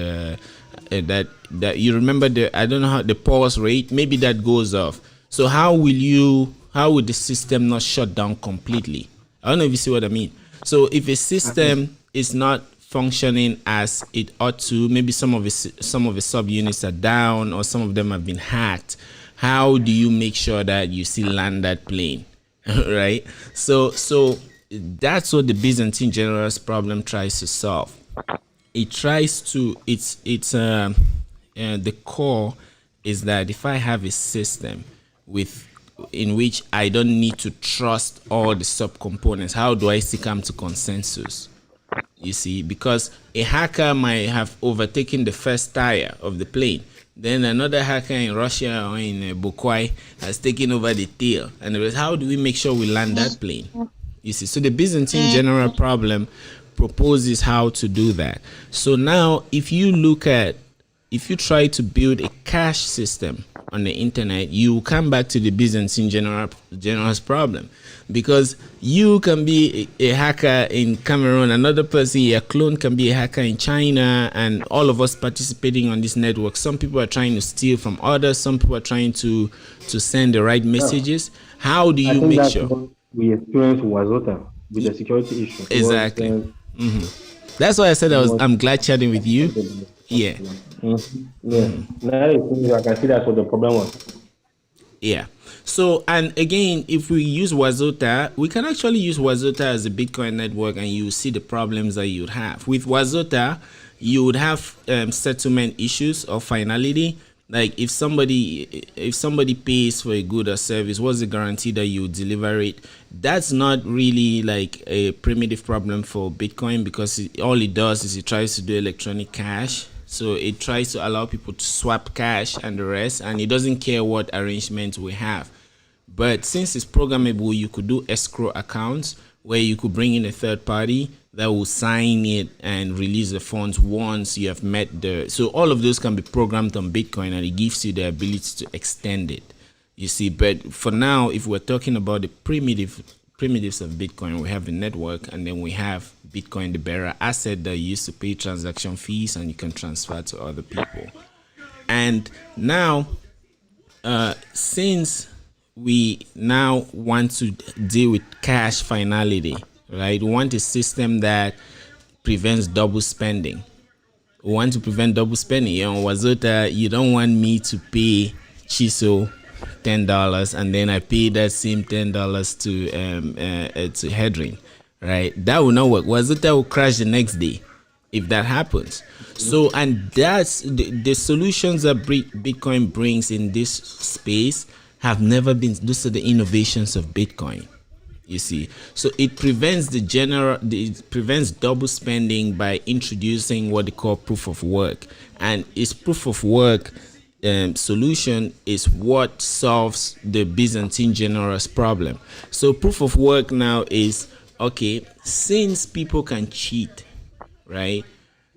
that you remember, the, I don't know how, the pulse rate, maybe that goes off. So how would the system not shut down completely? I don't know if you see what I mean. So if a system is not functioning as it ought to, maybe some of the subunits are down, or some of them have been hacked, how do you make sure that you still land that plane? Right? So that's what the Byzantine generals problem tries to solve. It tries to, the core is that if I have a system in which I don't need to trust all the subcomponents, how do I still come to consensus? You see, because a hacker might have overtaken the first tire of the plane, then another hacker in Russia or in Bukwai has taken over the tail, and the rest, how do we make sure we land that plane? You see, so the Byzantine general problem proposes how to do that. So now if you try to build a cache system on the internet, you come back to the Byzantine general's problem, because you can be a hacker in Cameroon, another person, a clone, can be a hacker in China, and all of us participating on this network. Some people are trying to steal from others, some people are trying to send the right messages. How do you make sure? What we experienced Wazota with the security issue. Exactly. That's why I said I'm glad chatting with you. Yeah. Yeah. Now I can see that's what the problem was. Yeah. So, and again, if we use Wazota, we can actually use Wazota as a Bitcoin network, and you see the problems that you would have. With Wazota, you would have settlement issues or finality. Like if somebody pays for a good or service, what's the guarantee that you deliver it? That's not really like a primitive problem for Bitcoin, because all it does is it tries to do electronic cash. So it tries to allow people to swap cash and the rest, and it doesn't care what arrangements we have. But since it's programmable, you could do escrow accounts where you could bring in a third party that will sign it and release the funds once you have met so all of those can be programmed on Bitcoin, and it gives you the ability to extend it, you see. But for now, if we're talking about the primitives of Bitcoin, we have the network, and then we have Bitcoin, the bearer asset that you used to pay transaction fees and you can transfer to other people. And now, since we now want to deal with cash finality, right? We want a system that prevents double spending. We want to prevent double spending. You know, Wazota, you don't want me to pay Chiso $10 and then I pay that same $10 to Hedrin, right? That will not work. Wazota will crash the next day if that happens. So, and that's the solutions that Bitcoin brings in this space have never been. Those are the innovations of Bitcoin. You see, so it prevents it prevents double spending by introducing what they call proof of work, and its proof of work solution is what solves the Byzantine general's problem. So proof of work now is okay, since people can cheat, right?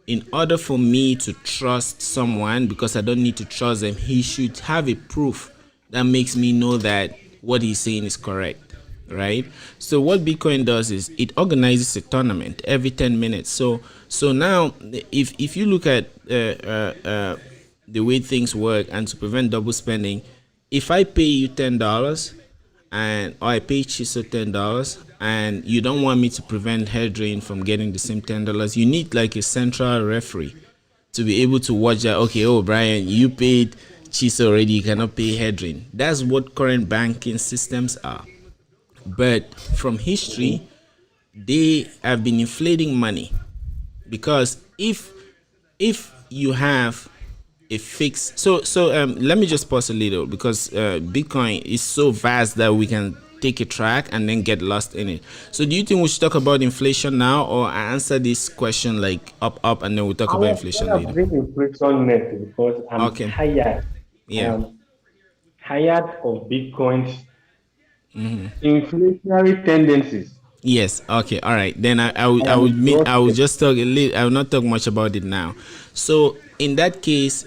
In order for me to trust someone, because I don't need to trust them, he should have a proof that makes me know that what he's saying is correct, right? So what Bitcoin does is it organizes a tournament every 10 minutes. So now if you look at the way things work, and to prevent double spending, if I pay you $10 and or I pay Chiso $10, and you don't want me to prevent Hedrin from getting the same $10, you need like a central referee to be able to watch that. Okay, oh Brian, you paid Chiso already, you cannot pay Hedrin. That's what current banking systems are. But from history, they have been inflating money, because if you have a fix. Let me just pause a little, because Bitcoin is so vast that we can take a track and then get lost in it. So do you think we should talk about inflation now, or I answer this question like up and then we'll talk about inflation later? Bring inflation next, because I'm Okay. tired. Yeah. Tired of Bitcoin's inflationary tendencies. Yes. Okay. All right. Then I will just talk a little. I will not talk much about it now. So in that case,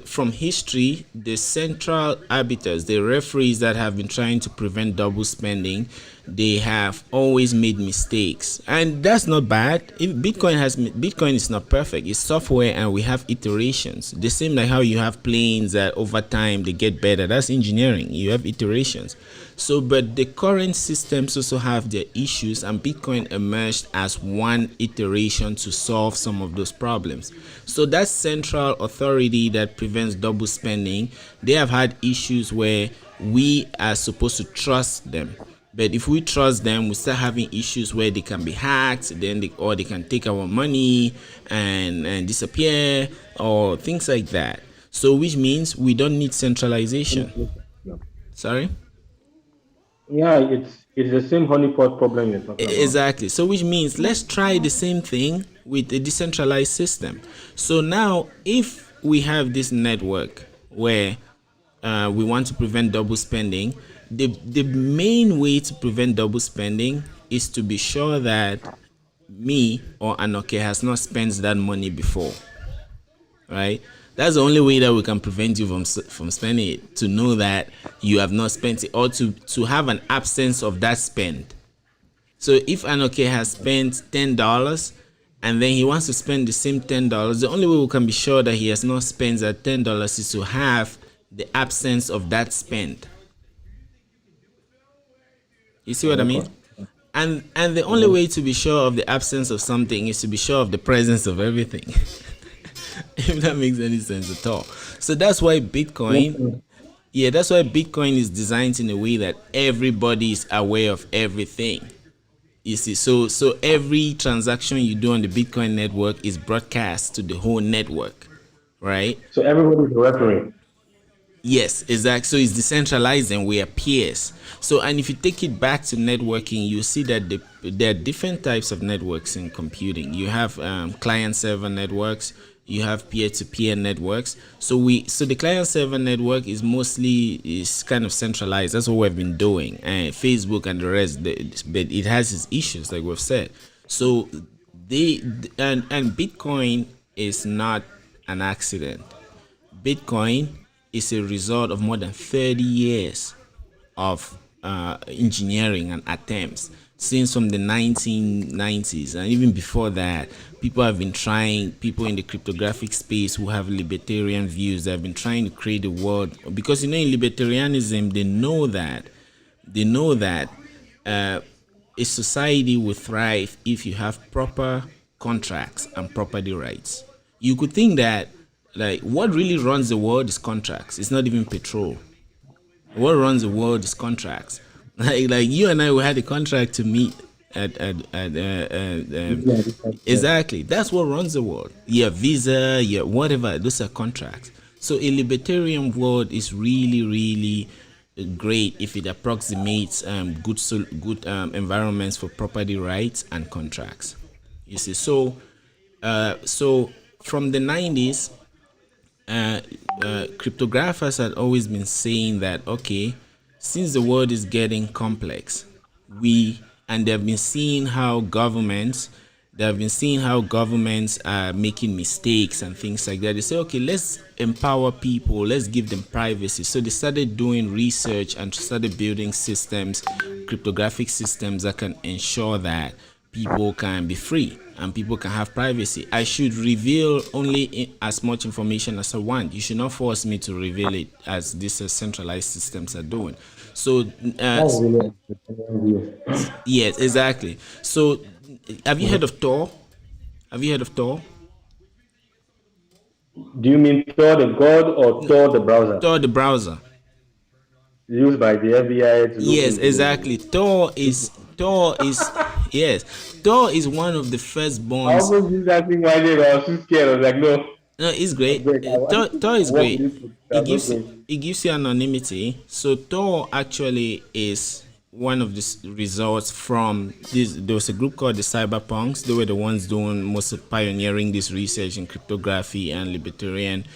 from history, the central arbiters, the referees that have been trying to prevent double spending, they have always made mistakes, and that's not bad. Bitcoin is not perfect. It's software, and we have iterations. The same like how you have planes that over time they get better. That's engineering. You have iterations. So, but the current systems also have their issues, and Bitcoin emerged as one iteration to solve some of those problems. So that central authority that prevents double spending, they have had issues where we are supposed to trust them. But if we trust them, we start having issues where they can be hacked, or they can take our money and disappear, or things like that. So which means we don't need centralization. Sorry? Yeah, it's the same honeypot problem you're talking about. Exactly. So which means let's try the same thing with a decentralized system. So now if we have this network where we want to prevent double spending, the main way to prevent double spending is to be sure that me or Anoke has not spent that money before, right? That's the only way that we can prevent you from spending it, to know that you have not spent it, or to have an absence of that spend. So if Anoke has spent $10 and then he wants to spend the same $10, the only way we can be sure that he has not spent that $10 is to have the absence of that spend. You see what I mean? And the only way to be sure of the absence of something is to be sure of the presence of everything. If that makes any sense at all. So that's why Bitcoin is designed in a way that everybody is aware of everything. You see, so every transaction you do on the Bitcoin network is broadcast to the whole network, right? So everybody is referring. Yes, exactly. So it's decentralized and we are peers. So, and if you take it back to networking, you see that there are different types of networks in computing. You have client-server networks. You have peer-to-peer networks. So the client-server network is kind of centralized. That's what we've been doing. And Facebook and the rest, but it has its issues, like we've said. So and Bitcoin is not an accident. Bitcoin is a result of more than 30 years of engineering and attempts, since from the 1990s, and even before that. People in the cryptographic space who have libertarian views, they have been trying to create a world, because in libertarianism they know that a society will thrive if you have proper contracts and property rights. You could think that like what really runs the world is contracts. It's not even petrol. What runs the world is contracts. Like you and I, we had a contract to meet exactly. That's what runs the world. Your visa, your whatever. Those are contracts. So a libertarian world is really, really great if it approximates good environments for property rights and contracts. You see, so from the 90s, uh, cryptographers had always been saying that, okay, since the world is getting complex, they've been seeing how governments are making mistakes and things like that. They say, okay, let's empower people, let's give them privacy. So they started doing research and started building systems, cryptographic systems that can ensure that people can be free and people can have privacy. I should reveal only as much information as I want. You should not force me to reveal it as these centralized systems are doing. So, That's really interesting. yes, exactly. So, have you heard of Tor? Have you heard of Tor? Do you mean Tor the God or Tor the browser Tor the browser. used by the FBI to look Yes, into? exactly. Tor is yes. Tor is one of the first I bonds. almost used that thing one day, but I was too scared. I was like, no, No, it's I great. beg, I want to Tor is work with great. this. It That's gives okay. it gives you anonymity. So Tor actually is one of the results from this. There was a group called the Cyberpunks. They were the ones doing most of pioneering this research in cryptography and libertarian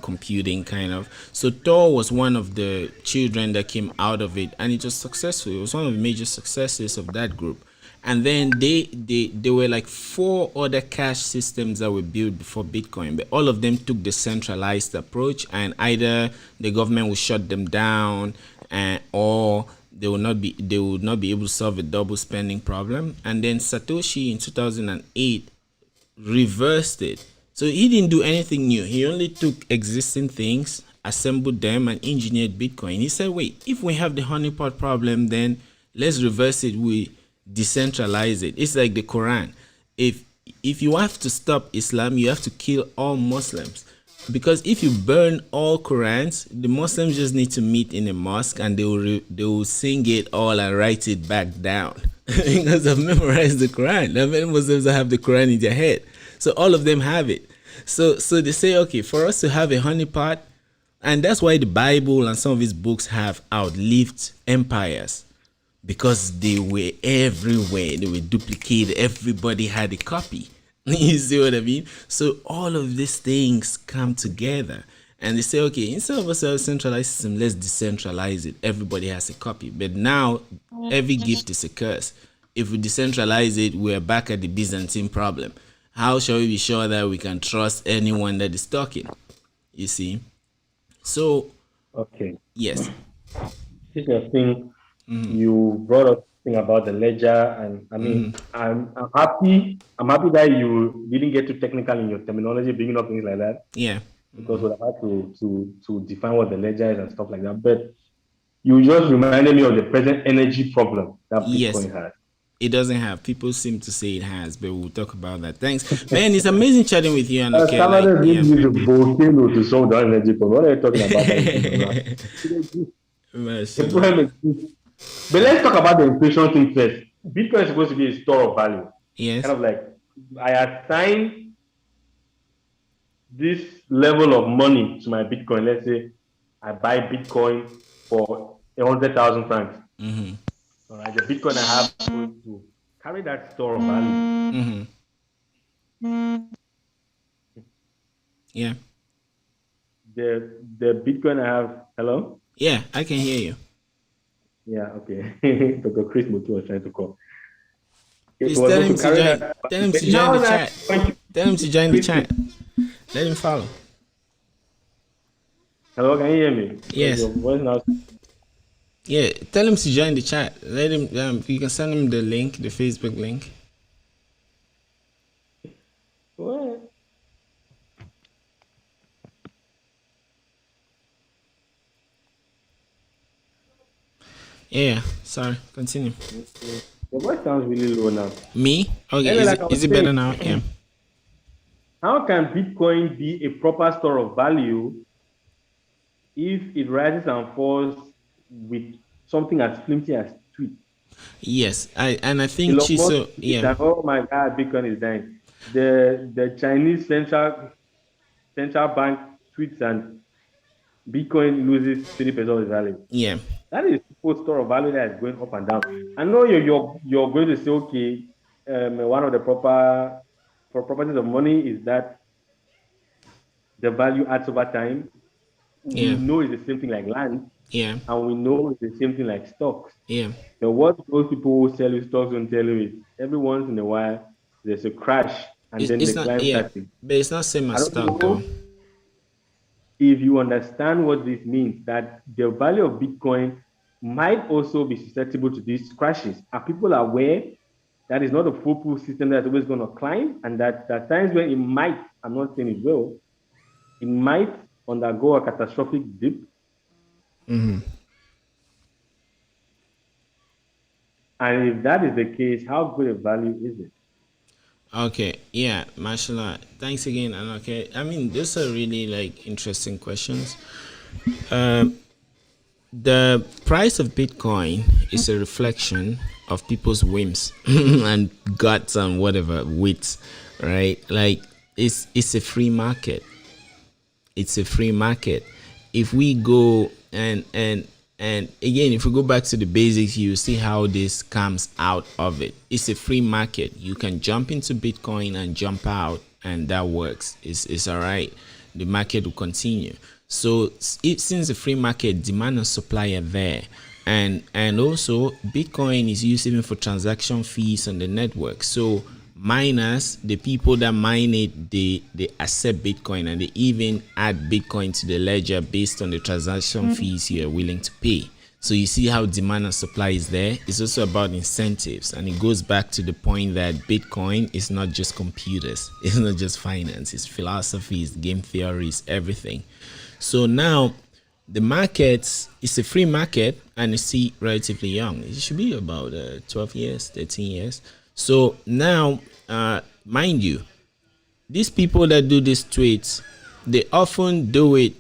computing, kind of. So Tor was one of the children that came out of it, and it was successful. It was one of the major successes of that group. And then they were like four other cash systems that were built before Bitcoin, but all of them took the centralized approach, and either the government would shut them down, or they would not be able to solve a double spending problem. And then Satoshi in 2008 reversed it. So he didn't do anything new. He only took existing things, assembled them, and engineered Bitcoin. He said, wait, if we have the honeypot problem, then let's reverse it. We decentralize it. It's like the Quran. If you have to stop Islam, you have to kill all Muslims. Because if you burn all Qurans, the Muslims just need to meet in a mosque and they will sing it all and write it back down because they've memorized the Quran. There are many Muslims that have the Quran in their head, so all of them have it. So they say, okay, for us to have a honeypot, and that's why the Bible and some of its books have outlived empires, because they were everywhere. They were duplicated. Everybody had a copy. You see what I mean? So all of these things come together, and they say, okay, instead of a centralized system, let's decentralize it. Everybody has a copy. But now every gift is a curse. If we decentralize it, we're back at the Byzantine problem. How shall we be sure that we can trust anyone that is talking? You see? So, Okay. yes. Interesting. You brought up thing about the ledger, and I mean, I'm happy. I'm happy that you didn't get too technical in your terminology, bringing up things like that, Yeah. because we'd have had to define what the ledger is and stuff like that. But you just reminded me of the present energy problem that Yes. Bitcoin has. It doesn't have. People seem to say it has, but we'll talk about that. Thanks, man. It's amazing chatting with you. And okay, like, Canada yeah. didn't use a volcano to solve the energy problem. What are you talking about? The problem exists. But let's talk about the inflation thing first. Bitcoin is supposed to be a store of value. Yes. Kind of like, I assign this level of money to my Bitcoin. Let's say I buy Bitcoin for 100,000 francs. All right, the Bitcoin I have is going to carry that store of value. Yeah. The Bitcoin I have. Hello. Yeah, I can hear you. Yeah. Okay. Dr. Chris Mutu was trying to call. Please tell him to join. Tell him to join the chat. Tell him to join the chat. Let him follow. Hello, can you hear me? Yes. Your voice now. Yeah, tell him to join the chat. Let him. You can send him the link, the Facebook link. What? Yeah. Sorry. Continue. Your voice sounds really low now. Me? Okay. Anyway, Is it better now? Yeah. How can Bitcoin be a proper store of value if it rises and falls with something as flimsy as tweets? Yes, I think Chiso. Yeah. Oh my God, Bitcoin is dying. The Chinese central bank tweets and Bitcoin loses 20% of its value. Yeah. That is people's store of value that is going up and down. I know you're going to say, okay, one of the for properties of money is that the value adds over time. We Yeah. know it's the same thing like land, Yeah. and we know it's the same thing like stocks. Yeah. But what those people who sell you stocks don't tell you is every once in a while there's a crash and then It's the not, climb yeah, starts. but it's not same I as don't stock though. know if you understand what this means, that the value of Bitcoin might also be susceptible to these crashes. Are people aware that is not a foolproof system that's always going to climb, and that there are times when it might, I'm not saying it will, it might undergo a catastrophic dip? Mm-hmm. And if that is the case, how good a value is it? Okay, yeah, mashallah. Thanks again, Anoke. I mean, these are really like interesting questions. The price of Bitcoin is a reflection of people's whims and guts and whatever wits, right? Like it's a free market. It's a free market. If we go and again, if we go back to the basics, you see how this comes out of it. It's a free market. You can jump into Bitcoin and jump out, and that works. It's all right. The market will continue. So since the free market, demand and supply are there, and also Bitcoin is used even for transaction fees on the network. So miners, the people that mine it, they accept Bitcoin, and they even add Bitcoin to the ledger based on the transaction fees you are willing to pay. So you see how demand and supply is there. It's also about incentives, and it goes back to the point that Bitcoin is not just computers, it's not just finance, it's philosophy, it's game theory, it's everything. So now the market is a free market, and it's still relatively young. It should be about 12 years, 13 years. So now, mind you, these people that do these tweets, they often do it.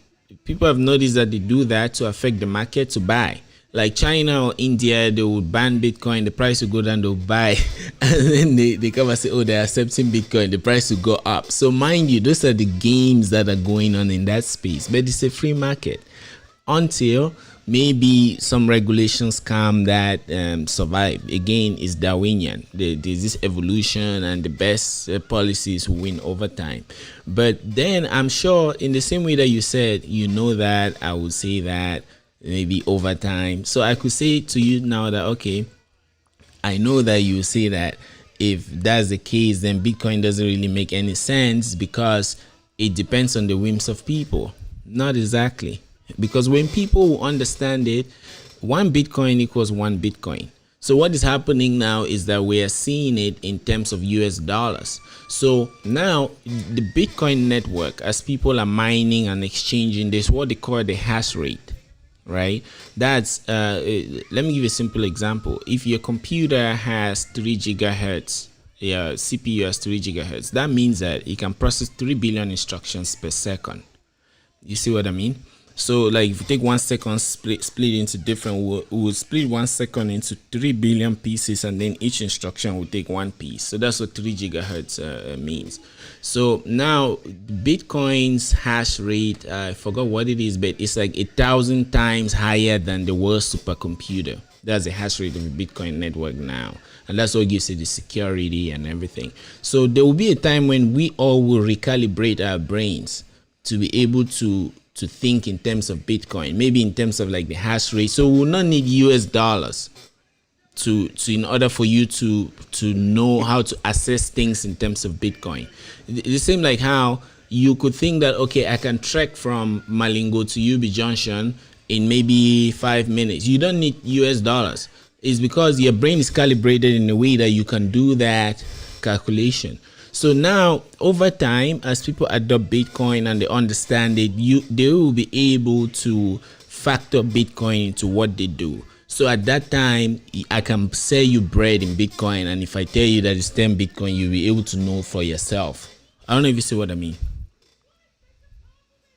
People have noticed that they do that to affect the market to buy. Like China or India, they would ban Bitcoin, the price will go down, they'll buy. And then they come and say, oh, they're accepting Bitcoin, the price will go up. So mind you, those are the games that are going on in that space. But it's a free market until maybe some regulations come that survive. Again, it's Darwinian. There's this evolution, and the best policies win over time. But then I'm sure, in the same way that you said, you know, that I would say that maybe over time. So I could say to you now that, okay, I know that you say that if that's the case, then Bitcoin doesn't really make any sense because it depends on the whims of people. Not exactly. Because when people understand it, one Bitcoin equals one Bitcoin. So what is happening now is that we are seeing it in terms of US dollars. So now the Bitcoin network, as people are mining and exchanging, there's what they call the hash rate, right? That's let me give you a simple example. If your computer has 3 gigahertz, your CPU has 3 gigahertz, that means that it can process 3 billion instructions per second. You see what I mean? So like if you take 1 second, split into different, we'll split 1 second into 3 billion pieces, and then each instruction will take 1 piece. So that's what 3 gigahertz means. So now Bitcoin's hash rate, I forgot what it is, but it's like 1,000 times higher than the world's supercomputer. That's the hash rate of the Bitcoin network now, and that's what gives it the security and everything. So there will be a time when we all will recalibrate our brains to be able to think in terms of Bitcoin, maybe in terms of like the hash rate. So we will not need US dollars to in order for you to know how to assess things in terms of Bitcoin. The same like how you could think that, okay, I can trek from Malingo to UB Junction in maybe 5 minutes. You don't need US dollars. It's because your brain is calibrated in a way that you can do that calculation. So now, over time, as people adopt Bitcoin and they understand it, they will be able to factor Bitcoin into what they do. So at that time, I can sell you bread in Bitcoin, and if I tell you that it's 10 Bitcoin, you'll be able to know for yourself. I don't know if you see what I mean.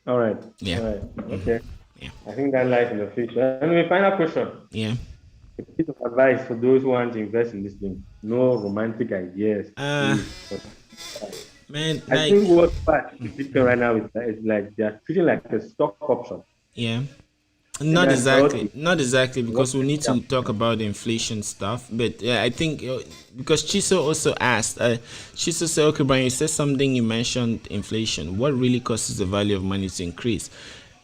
All right. Yeah. All right. Mm-hmm. Okay. Yeah. I think that lies in the future. And my final question. Yeah. A piece of advice for those who want to invest in this thing. No romantic ideas, Uh, please. man, I like, think what's bad with Bitcoin right now is like they're treating like a stock option. Yeah. Is Not that exactly, okay? not exactly, What because we need to talk about the inflation stuff. But I think because Chiso also asked, Chiso said, okay, Brian, you said something, you mentioned inflation. What really causes the value of money to increase?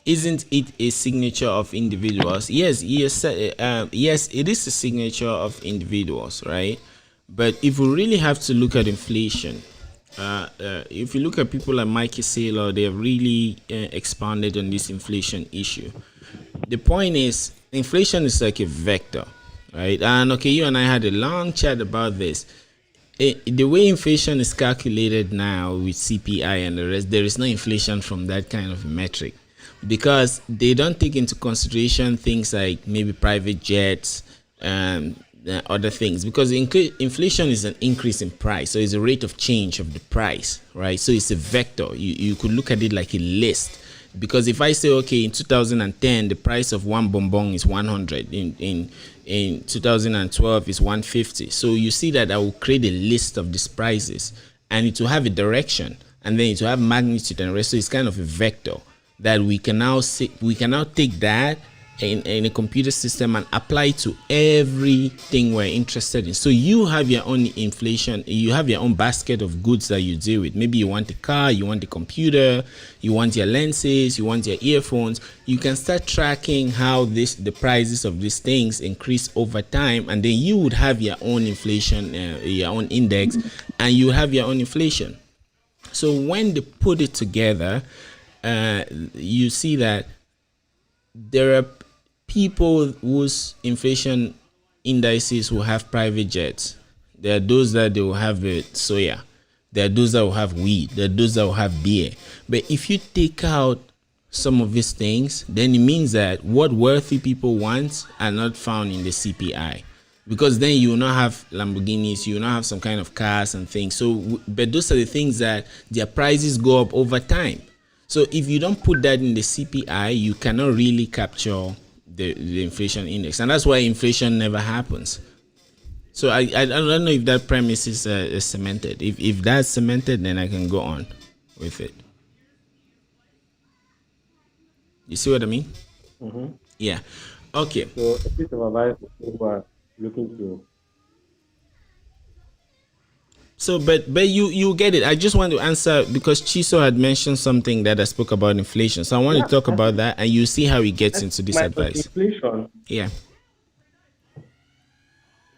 Isn't it a signature of individuals? Yes, yes, yes, it is a signature of individuals, right? But if we really have to look at inflation, if you look at people like Mikey Saylor, they have really expanded on this inflation issue. The point is, inflation is like a vector, right? And okay, you and I had a long chat about this. The way inflation is calculated now with CPI and the rest, there is no inflation from that kind of metric, because they don't take into consideration things like maybe private jets and other things, because inflation is an increase in price, so it's a rate of change of the price, right? So it's a vector. You could look at it like a list, because if I say, okay, in 2010 the price of one bonbon is 100, in 2012 is 150, so you see that I will create a list of these prices, and it will have a direction, and then it will have magnitude and rest. So it's kind of a vector that we can now see, we can now take that in a computer system and apply it to everything we're interested in. So you have your own inflation, you have your own basket of goods that you deal with. Maybe you want a car, you want a computer, you want your lenses, you want your earphones. You can start tracking how the prices of these things increase over time, and then you would have your own inflation, your own index, and you have your own inflation. So when they put it together, you see that there are people whose inflation indices will have private jets. There are those that they will have soya. There are those that will have weed. There are those that will have beer. But if you take out some of these things, then it means that what wealthy people want are not found in the CPI. Because then you will not have Lamborghinis, you will not have some kind of cars and things. So, but those are the things that their prices go up over time. So if you don't put that in the CPI, you cannot really capture the inflation index, and that's why inflation never happens. So I don't know if that premise is cemented. If that's cemented, then I can go on with it. You see what I mean? Mm-hmm. Yeah. Okay. So a piece of advice for people who are looking to. So, but you get it. I just want to answer because Chiso had mentioned something that I spoke about inflation. So I want Yeah, to talk about that, and you see how he gets into this my advice. inflation. Yeah.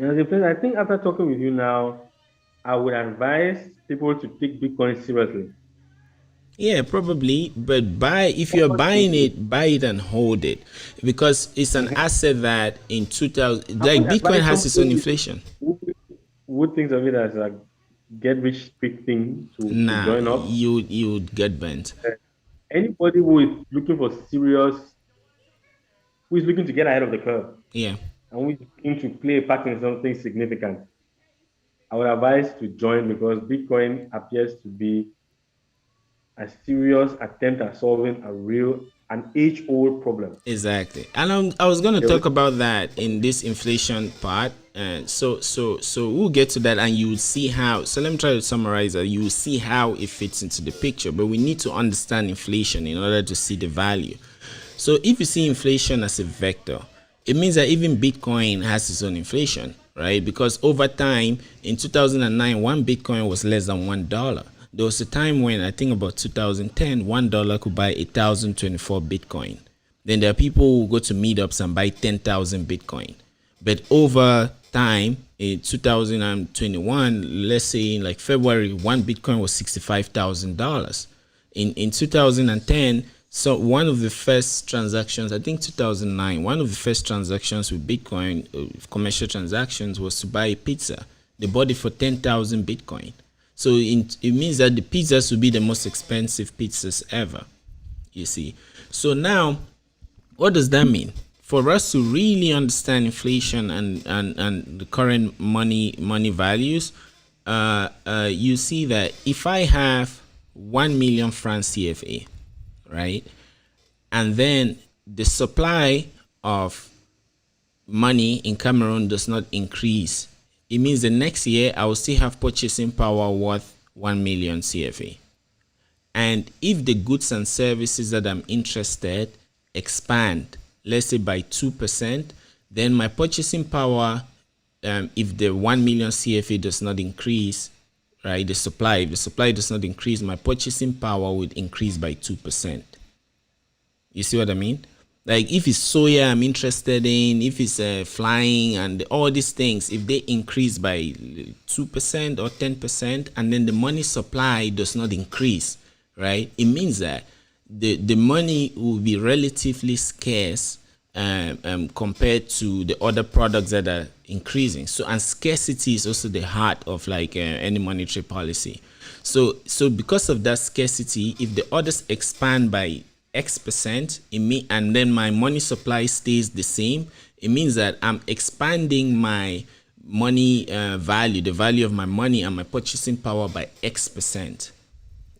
I think after talking with you now, I would advise people to take Bitcoin seriously. Yeah, probably. But if you're buying it, buy it and hold it, because it's an asset that in 2000, I like would Bitcoin advise has its own somebody inflation. who thinks of it as a get rich quick thing to Nah, join up. you would get bent. Anybody who is looking for serious, who is looking to get ahead of the curve, Yeah, and who is looking to play a part in something significant, I would advise to join because Bitcoin appears to be a serious attempt at solving an age-old problem. exactly. And I was going to talk about that in this inflation part. So we'll get to that, and you will see how. So let me try to summarize that. You will see how it fits into the picture. But we need to understand inflation in order to see the value. So if you see inflation as a vector, it means that even Bitcoin has its own inflation, right? Because over time, in 2009, one Bitcoin was less than $1. There was a time when I think about 2010, $1 could buy 1,024 Bitcoin. Then there are people who go to meetups and buy 10,000 Bitcoin. But over time, in 2021, let's say in like February, one Bitcoin was $65,000. In 2010, so one of the first transactions, I think 2009, one of the first transactions with Bitcoin, commercial transactions, was to buy a pizza. They bought it for 10,000 Bitcoin. So it means that the pizzas will be the most expensive pizzas ever, you see. So now, what does that mean? For us to really understand inflation and the current money values, you see that if I have 1 million francs CFA, right, and then the supply of money in Cameroon does not increase, it means the next year I will still have purchasing power worth 1 million CFA. And if the goods and services that I'm interested expand, let's say by 2%, then my purchasing power, if the 1 million CFA does not increase, right, if the supply does not increase, my purchasing power would increase by 2%. You see what I mean? Like if it's soya I'm interested in, if it's flying and all these things, if they increase by 2% or 10%, and then the money supply does not increase, right? It means that the money will be relatively scarce compared to the other products that are increasing. So, and scarcity is also the heart of like any monetary policy. So because of that scarcity, if the orders expand by X%, and then my money supply stays the same, it means that I'm expanding my money value, the value of my money and my purchasing power by X%.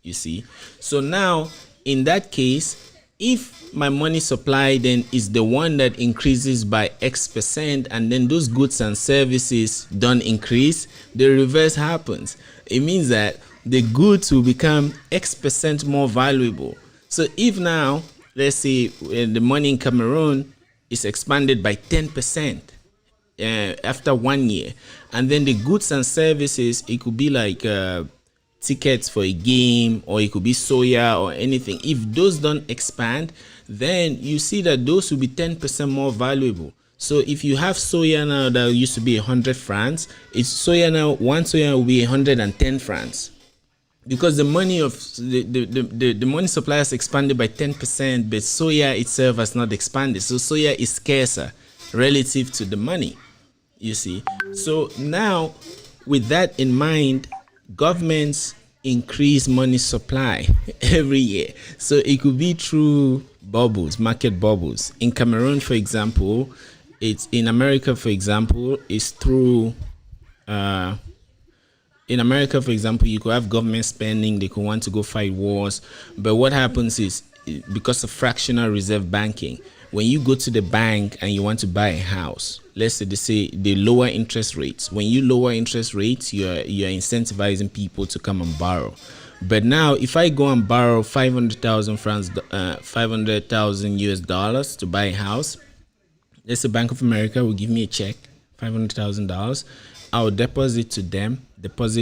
You see? So now, in that case, if my money supply then is the one that increases by X%, and then those goods and services don't increase, the reverse happens. It means that the goods will become X% more valuable. So if now, let's say the money in Cameroon is expanded by 10% after 1 year, and then the goods and services, it could be like tickets for a game, or it could be soya or anything. If those don't expand, then you see that those will be 10% more valuable. So if you have soya now that used to be 100 francs, it's soya now, one soya will be 110 francs. Because the money of the money supply has expanded by 10%, but soya itself has not expanded. So soya is scarcer relative to the money, you see. So now, with that in mind, governments increase money supply every year. So it could be through bubbles, market bubbles. In Cameroon, for example, it's in America, for example, it's through in America, for example, you could have government spending, they could want to go fight wars. But what happens is, because of fractional reserve banking, when you go to the bank and you want to buy a house, let's say they say they lower interest rates. When you lower interest rates, you're incentivizing people to come and borrow. But now, if I go and borrow 500,000 francs, 500,000 US dollars to buy a house, let's say Bank of America will give me a check, $500,000. I'll deposit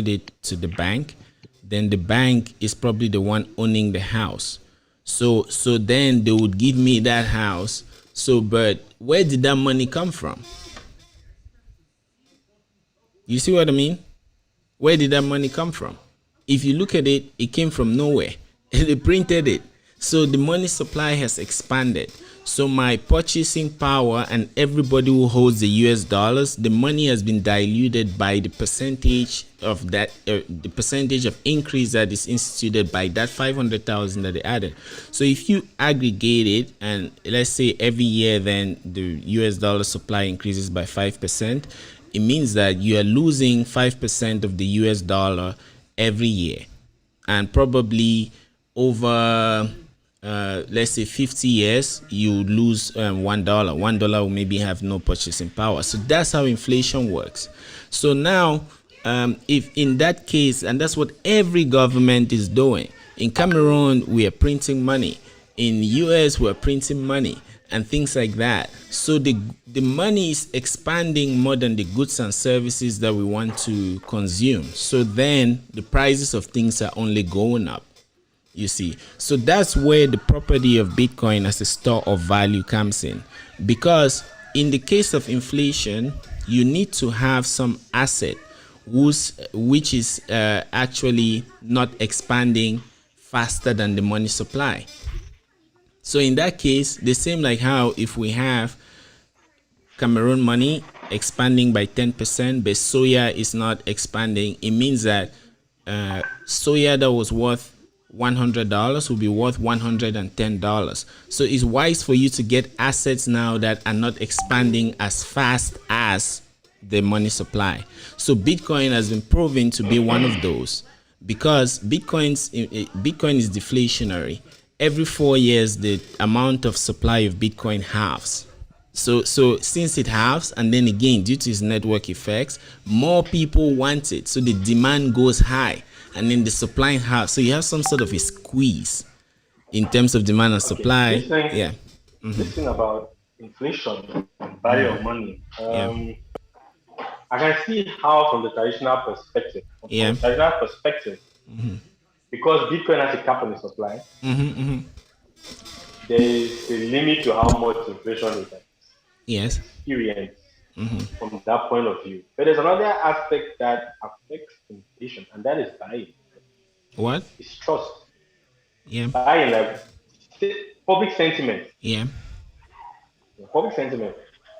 it to the bank. Then the bank is probably the one owning the house. So then they would give me that house. So, but where did that money come from? You see what I mean? Where did that money come from? If you look at it, it came from nowhere. They printed it. So the money supply has expanded. So my purchasing power, and everybody who holds the US dollars, the money has been diluted by the percentage of that, the percentage of increase that is instituted by that 500,000 that they added. So if you aggregate it, and let's say every year then the US dollar supply increases by 5%, it means that you are losing 5% of the US dollar every year. And probably over let's say 50 years, you lose $1. $1 will maybe have no purchasing power. So that's how inflation works. So now, if in that case, and that's what every government is doing. In Cameroon, we are printing money. In the US, we are printing money and things like that. So the money is expanding more than the goods and services that we want to consume. So then the prices of things are only going up. You see, so that's where the property of Bitcoin as a store of value comes in, because in the case of inflation, you need to have some asset which is actually not expanding faster than the money supply. So in that case, the same like how if we have Cameroon money expanding by 10%, but soya is not expanding, it means that soya that was worth $100 will be worth $110. So it's wise for you to get assets now that are not expanding as fast as the money supply. So Bitcoin has been proven to be one of those, because Bitcoin is deflationary. Every 4 years, the amount of supply of Bitcoin halves. So since it halves, and then again, due to its network effects, more people want it. So the demand goes high, and then the supply halves. So you have some sort of a squeeze in terms of demand and supply. This thing, Yeah. this thing about inflation and value of money. Yeah. I can see how from the traditional perspective, Yeah. because Bitcoin has a cap on the supply, there is a limit to how much inflation we can Yes. experience from that point of view. But there's another aspect that affects inflation, and that is buying. What? It's trust. Yeah. Buying, like public sentiment. Yeah. Public sentiment.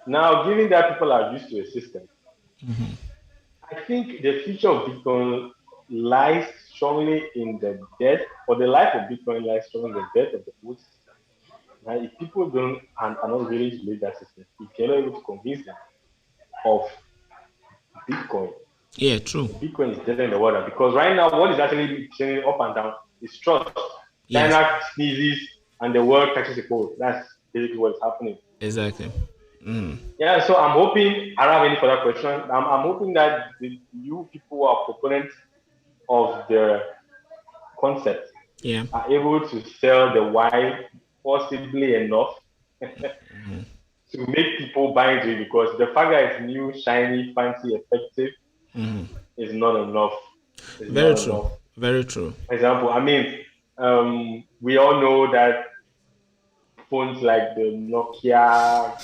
Now, given that people are used to a system, I think the future of Bitcoin lies strongly in the death, or the life of Bitcoin lies strongly in the death of the old system. Now, if people don't and are not willing to leave that system, if you're not able to convince them of Bitcoin, Yeah. True. Bitcoin is dead in the water. Because right now, what is actually changing up and down is trust. Yes. China sneezes and the world catches a cold. That's basically what's happening. Exactly. Yeah, so I'm hoping, I don't have any further question. I'm hoping that you people who are proponents of the concept Yeah. are able to sell the why possibly enough to make people buy into it, because the fact that it's new, shiny, fancy, effective is not enough. Is Very not true. enough. Very true. For example, I mean, we all know that phones like the Nokia,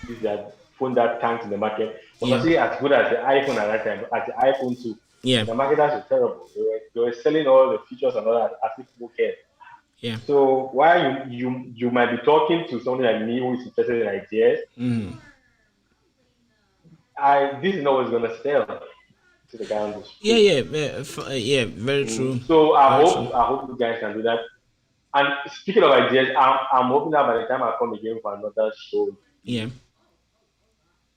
these are phone that tanked in the market, was Yeah. actually as good as the iPhone at that time, as the iPhone 2. Yeah. The marketers were terrible. They were selling all the features and all that as if people cared. Yeah. So while you might be talking to somebody like me who is interested in ideas, this is not what's gonna sell to the guy on the Yeah. street. Yeah. Very true. So Very true. I hope you guys can do that. And speaking of ideas, I'm hoping that by the time I come again for another show, Yeah.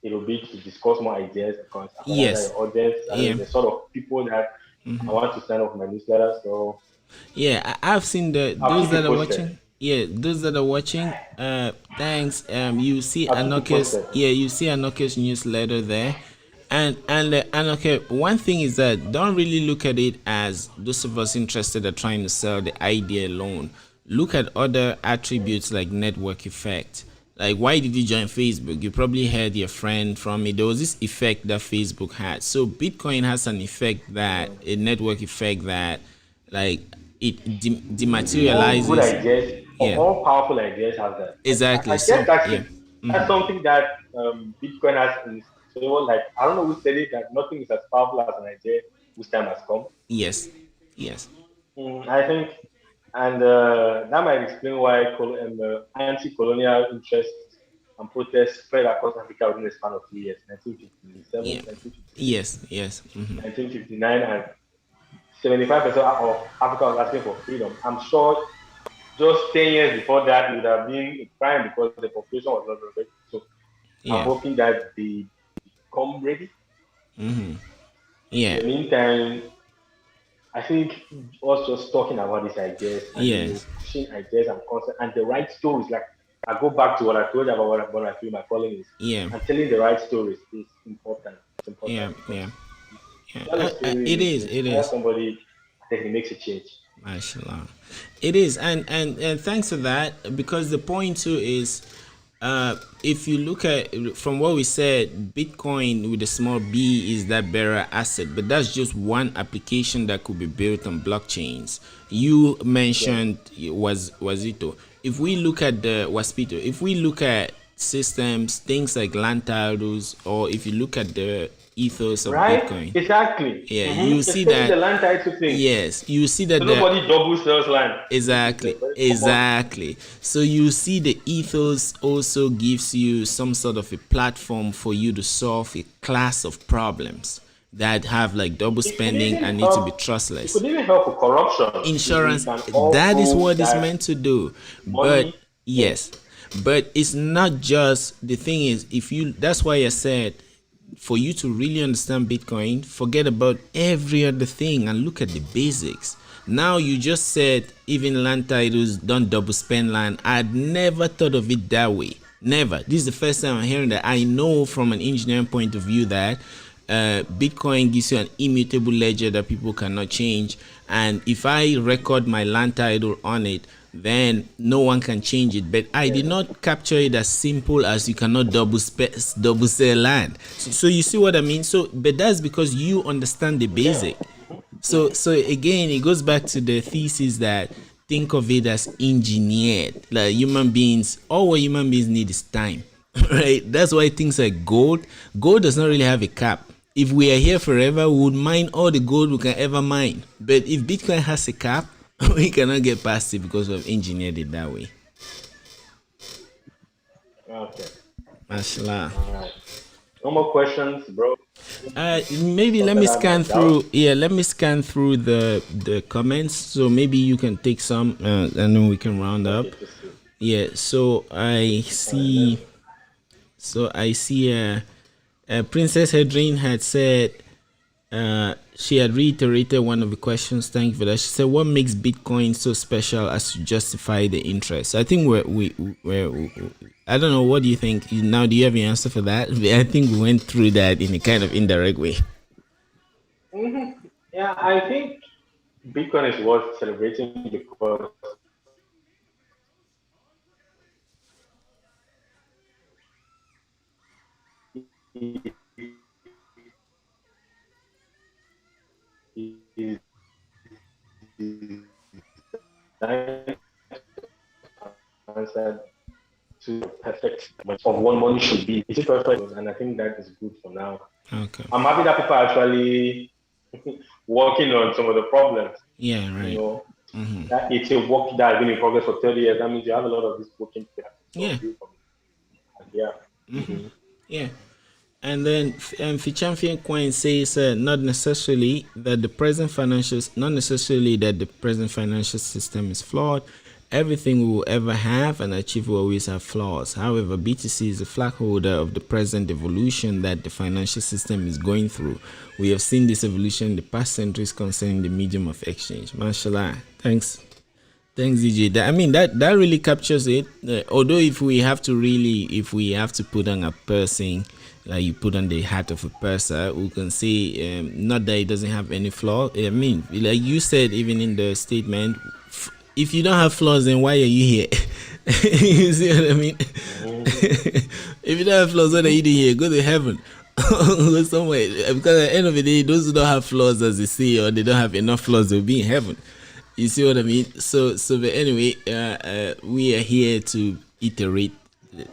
it'll be to discuss more ideas, because I realize that Yes. your audience, I Yeah. mean, the sort of people that I want to sign up my newsletter. So Yeah, I've seen I'll those keep you that are posted. watching. Yeah, those that are watching. Thanks. You see I'll keep you Anoke's. posted. Yeah, you see Anoke's newsletter there, and Anoke. One thing is that don't really look at it as those of us interested are trying to sell the idea alone. Look at other attributes like network effect. Like, why did you join Facebook? You probably heard your friend from it. There was this effect that Facebook had. So Bitcoin has an effect, that a network effect, that like it All good dematerializes. ideas, or Yeah, all powerful ideas have that. exactly. I guess So yeah, that's something that Bitcoin has in its favor. Like, I don't know who said it, that nothing is as powerful as an idea whose time has come. yes, yes, I think, and that might explain why anti-colonial interests and protests spread across Africa within the span of 2 years: 1957, yeah, 1956, yes. 1959, and 75% of Africa was asking for freedom. I'm sure just 10 years before that would have been a crime because the population was not ready. So I'm Yeah, hoping that they come ready. In yeah, the meantime, I think us just talking about these ideas and yes, pushing ideas and concept and the right stories. Like, I go back to what I told you about what I feel my calling is, yeah, and telling the right stories is important. It's important because yeah. if you tell a story, It you is. It inspire is. somebody, then it makes a change. Mashallah. It is, and thanks for that, because the point too is, if you look at from what we said, Bitcoin with a small b is that bearer asset, but that's just one application that could be built on blockchains. You mentioned was it? If we look at the Waspito, if we look at systems, things like land titles, or if you look at the ethos of Right? Bitcoin, Exactly. yeah, you see Especially the that. land title thing. Yes, you see that So the nobody double sells land. This is a exactly, very common. exactly. So you see the ethos also gives you some sort of a platform for you to solve a class of problems that have like double It could spending even and need to be help. It trustless. could even help with corruption if we Insurance, can all that is prove what it's that meant to do. But money. Yeah. yes, but it's not just the thing is, if you, that's why I said, for you to really understand Bitcoin, forget about every other thing and look at the basics. Now you just said even land titles don't double spend land. I'd never thought of it that way. Never. This is the first time I'm hearing that. I know from an engineering point of view that Bitcoin gives you an immutable ledger that people cannot change. And if I record my land title on it, then no one can change it. But I did not capture it as simple as you cannot double sell land. So you see what I mean? So, but that's because you understand the basic. So again, it goes back to the thesis that think of it as engineered. Like human beings, all what human beings need is time, right? That's why things like gold does not really have a cap. If we are here forever, we would mine all the gold we can ever mine. But if Bitcoin has a cap, we cannot get past it because we've engineered it that way. Okay. Mashallah. All right. No more questions, bro. Maybe let me scan through. Yeah, let me scan through the comments. So maybe you can take some, and then we can round up. Yeah. So I see. So I see. Princess Hedrin had said. She had reiterated one of the questions. Thank you for that. She said, "What makes Bitcoin so special as to justify the interest?" I think we're I don't know. What do you think? Now, do you have an answer for that? I think we went through that in a kind of indirect way. Mm-hmm. Yeah, I think Bitcoin is worth celebrating because it is designed to answer to perfect of what money should be. It's perfect, and I think that is good for now. Okay. I'm happy that people are actually working on some of the problems. Yeah. Right. You know, that it's a work that has been in progress for 30 years. That means you have a lot of this working to Yeah. and yeah. Yeah. And then Fichamfian Coin says not necessarily that the present financial system is flawed. Everything we will ever have and achieve will always have flaws. However, BTC is a flag holder of the present evolution that the financial system is going through. We have seen this evolution in the past centuries concerning the medium of exchange. Mashallah. Thanks, DJ. That really captures it. Although if we have to put on a person, like you put on the hat of a person, we can say not that it doesn't have any flaw. I mean, like you said, even in the statement, if you don't have flaws, then why are you here? You see what I mean? If you don't have flaws, what are you doing here? Go to heaven. Go somewhere. Because at the end of the day, those who don't have flaws, as they say, or they don't have enough flaws, they'll be in heaven. You see what I mean? But anyway, we are here to iterate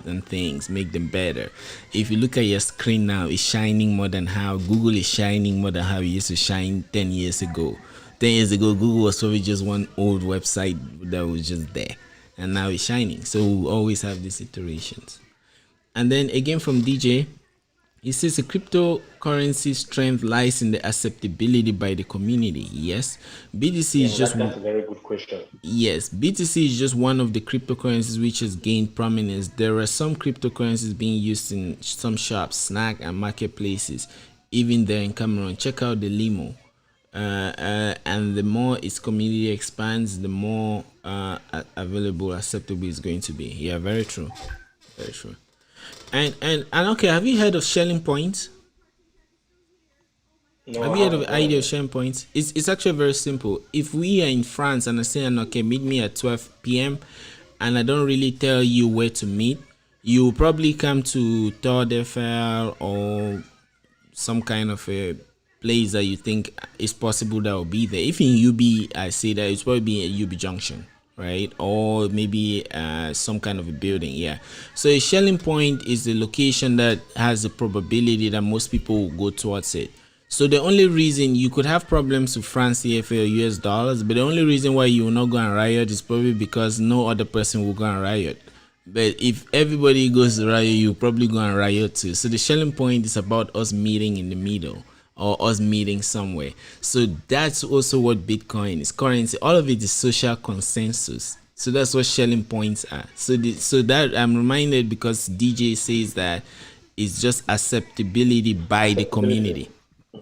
and things, make them better. If you look at your screen now, it's shining more than how Google is shining more than how it used to shine 10 years ago. 10 years ago, Google was probably just one old website that was just there, and now it's shining. So we'll always have these iterations. And then again from DJ, he says the cryptocurrency strength lies in the acceptability by the community. Yes, BTC is just that's a very good question. Yes, BTC is just one of the cryptocurrencies which has gained prominence. There are some cryptocurrencies being used in some shops, snack and marketplaces, even there in Cameroon. Check out the Limo. And the more its community expands, the more available, acceptable it's going to be. Yeah, very true. Very true. And okay, have you heard of Shelling Point? No, have you heard of the idea of Shelling Point? It's actually very simple. If we are in France and I say, okay, meet me at 12 p.m. and I don't really tell you where to meet, you will probably come to Tour d'Eiffel or some kind of a place that you think is possible that will be there. If in UB, I say that it's probably be a UB Junction, right? Or maybe some kind of a building. Yeah. So a Shelling Point is the location that has a probability that most people will go towards it. So the only reason you could have problems with France CFA or US dollars, but the only reason why you will not go and riot is probably because no other person will go and riot. But if everybody goes to riot, you probably go and riot too. So the Shelling Point is about us meeting in the middle or us meeting somewhere. So that's also what Bitcoin is. Currency, all of it is social consensus. So that's what Shelling Points are. So that I'm reminded because DJ says that it's just acceptability by the community.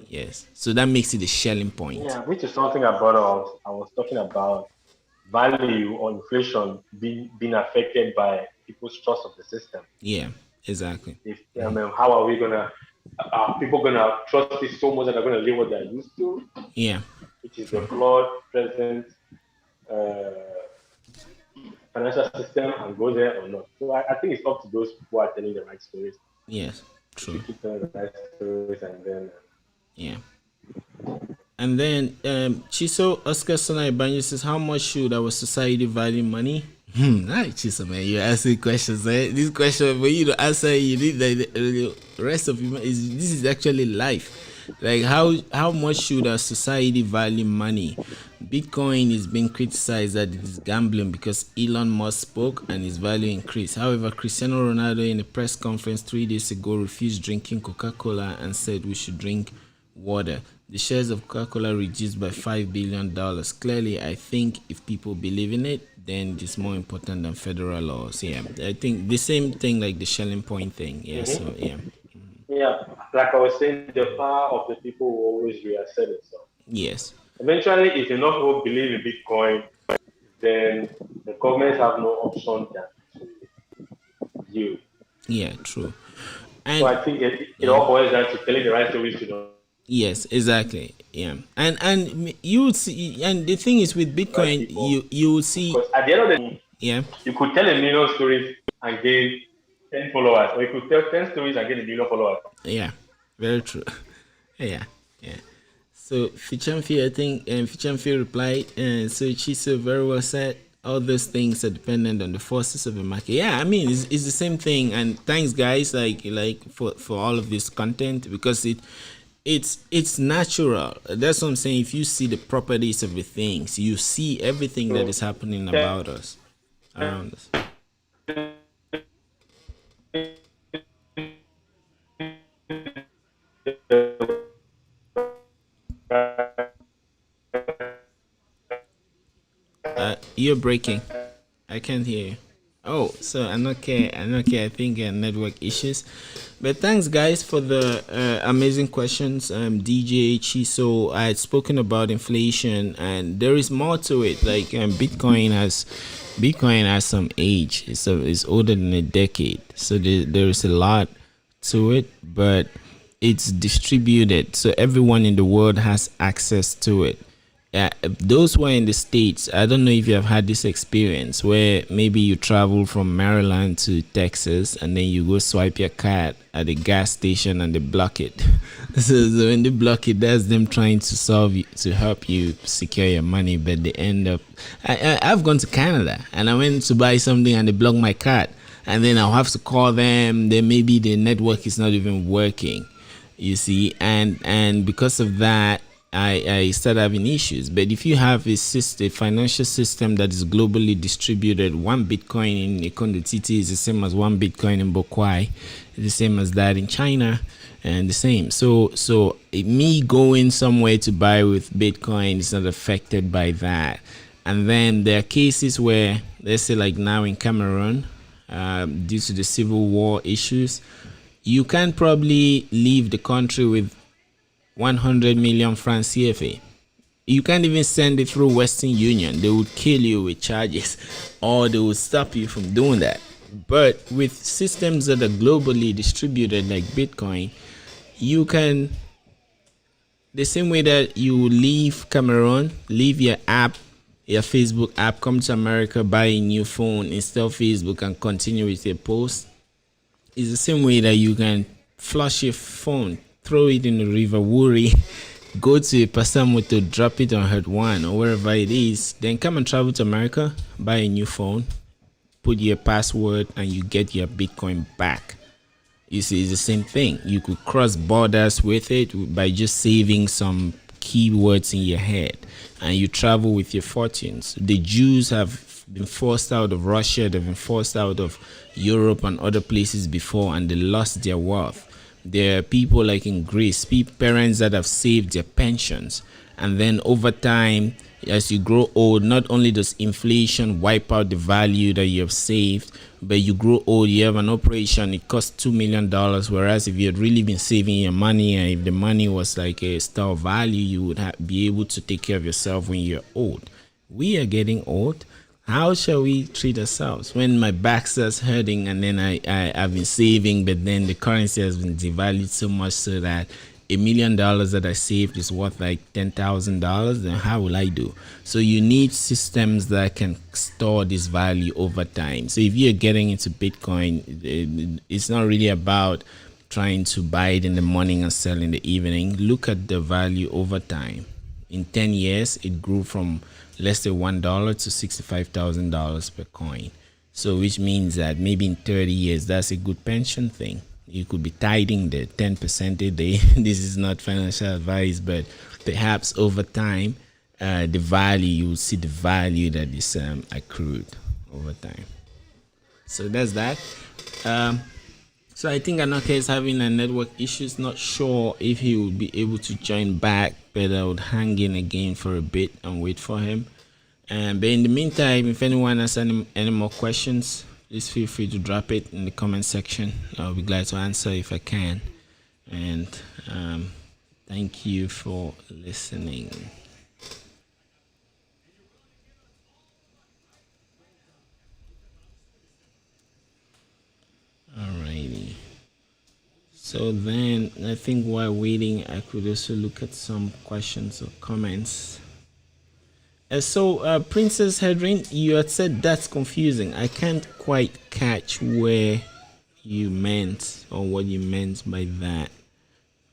Yes. So that makes it a Shelling Point. Yeah, which is something I brought up. I was talking about value or inflation being affected by people's trust of the system. Yeah, exactly. How are we gonna? Are people gonna trust it so much that they're gonna leave what they're used to? Yeah, which is the flawed present financial system and go there or not. So I think it's up to those who are telling the right stories. Yes, They true. should keep telling the right stories, and then Yeah. And then Chiso Oscar Sona Ebanja says, how much should our society value money? Right, Chiso, man, you're asking questions. Eh? This question, when you don't answer, you need the rest of you. This is actually life. Like, how much should our society value money? Bitcoin is being criticized that it is gambling because Elon Musk spoke and its value increased. However, Cristiano Ronaldo in a press conference 3 days ago refused drinking Coca-Cola and said we should drink water. The shares of Coca-Cola reduced by $5 billion. Clearly, I think if people believe in it, then it's more important than federal laws. Yeah, I think the same thing like the Shelling Point thing. Yeah, so yeah. yeah, like I was saying, the power of the people will always reassert itself. Yes. Eventually, if enough people believe in Bitcoin, then the government have no option than to yield. Yeah, true. So And I think it yeah. all boils down to telling the right stories to the Yes, exactly. Yeah. And you would see, and the thing is with right Bitcoin, people. you will see. Because at the end of the day, Yeah. you could tell a million stories and gain 10 followers, or you could tell 10 stories and gain a million followers. Yeah. Very true. Yeah. Yeah. So Fichamfi, I think, Fichamfi replied, so she said very well said. All those things are dependent on the forces of the market. Yeah, I mean, it's the same thing. And thanks, guys, like for all of this content because it's natural. That's what I'm saying. If you see the properties of the things, you see everything that So, is happening about us, around us. You're breaking. I can't hear you. Oh, so Anoke, I think network issues. But thanks, guys, for the amazing questions. DJ Chiso, I had spoken about inflation, and there is more to it. Like Bitcoin has some age. It's older than a decade, so there is a lot to it, but it's distributed, so everyone in the world has access to it. Those who are in the States, I don't know if you have had this experience where maybe you travel from Maryland to Texas and then you go swipe your card at the gas station and they block it. So when they block it, that's them trying to help you secure your money, but they end up. I've gone to Canada and I went to buy something and they blocked my card, and then I'll have to call them. Then maybe the network is not even working, you see, and because of that, I start having issues. But if you have a financial system that is globally distributed, one Bitcoin in Ikondo Titi is the same as one Bitcoin in Bokwai, the same as that in China, and the same. So me going somewhere to buy with Bitcoin is not affected by that. And then there are cases where, let's say like now in Cameroon, due to the civil war issues, you can probably leave the country with 100 million francs CFA. You can't even send it through Western Union. They would kill you with charges or they would stop you from doing that. But with systems that are globally distributed like Bitcoin, you can, the same way that you leave Cameroon, leave your app, your Facebook app, come to America, buy a new phone, install Facebook and continue with your post, is the same way that you can flush your phone, throw it in the river Wuri, go to Pasamoto, drop it on Herd One or wherever it is, then come and travel to America, buy a new phone, put your password, and you get your Bitcoin back. You see, it's the same thing. You could cross borders with it by just saving some keywords in your head, and you travel with your fortunes. The Jews have been forced out of Russia, they've been forced out of Europe and other places before, and they lost their wealth. There are people like in Greece, parents that have saved their pensions, and then over time, as you grow old, not only does inflation wipe out the value that you have saved, but you grow old, you have an operation, it costs $2 million, whereas if you had really been saving your money, and if the money was like a store value, you would be able to take care of yourself when you're old. We are getting old. How shall we treat ourselves when my back starts hurting and then I've been saving, but then the currency has been devalued so much so that $1 million that I saved is worth like $10,000, then how will I do? So you need systems that can store this value over time. So if you're getting into Bitcoin, it's not really about trying to buy it in the morning and sell in the evening. Look at the value over time. In 10 years, it grew from less than $1 to $65,000 per coin. So which means that maybe in 30 years, that's a good pension thing. You could be tithing the 10% a day. This is not financial advice, but perhaps over time, the value, you will see the value that is accrued over time. So that's that. So I think Anoke is having a network issues. Not sure if he will be able to join back, but I would hang in again for a bit and wait for him. But in the meantime, if anyone has any more questions, please feel free to drop it in the comment section. I'll be glad to answer if I can. And thank you for listening. Alrighty. So then I think while waiting, I could also look at some questions or comments. So Princess Hedrin, you had said that's confusing. I can't quite catch where you meant or what you meant by that,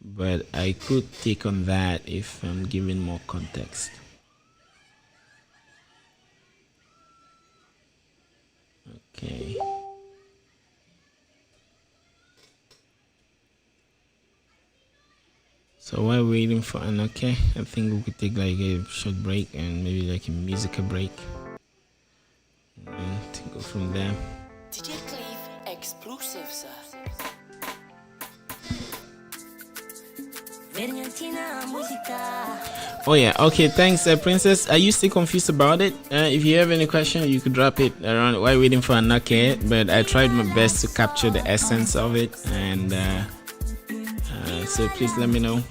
but I could take on that if I'm giving more context. Okay. So while waiting for Anoke, I think we could take like a short break and maybe like a musical break and to go from there. DJ Cleve exclusive, sir. Oh yeah, okay, thanks Princess. Are you still confused about it? If you have any question, you could drop it around while waiting for Anoke, but I tried my best to capture the essence of it, and so please let me know.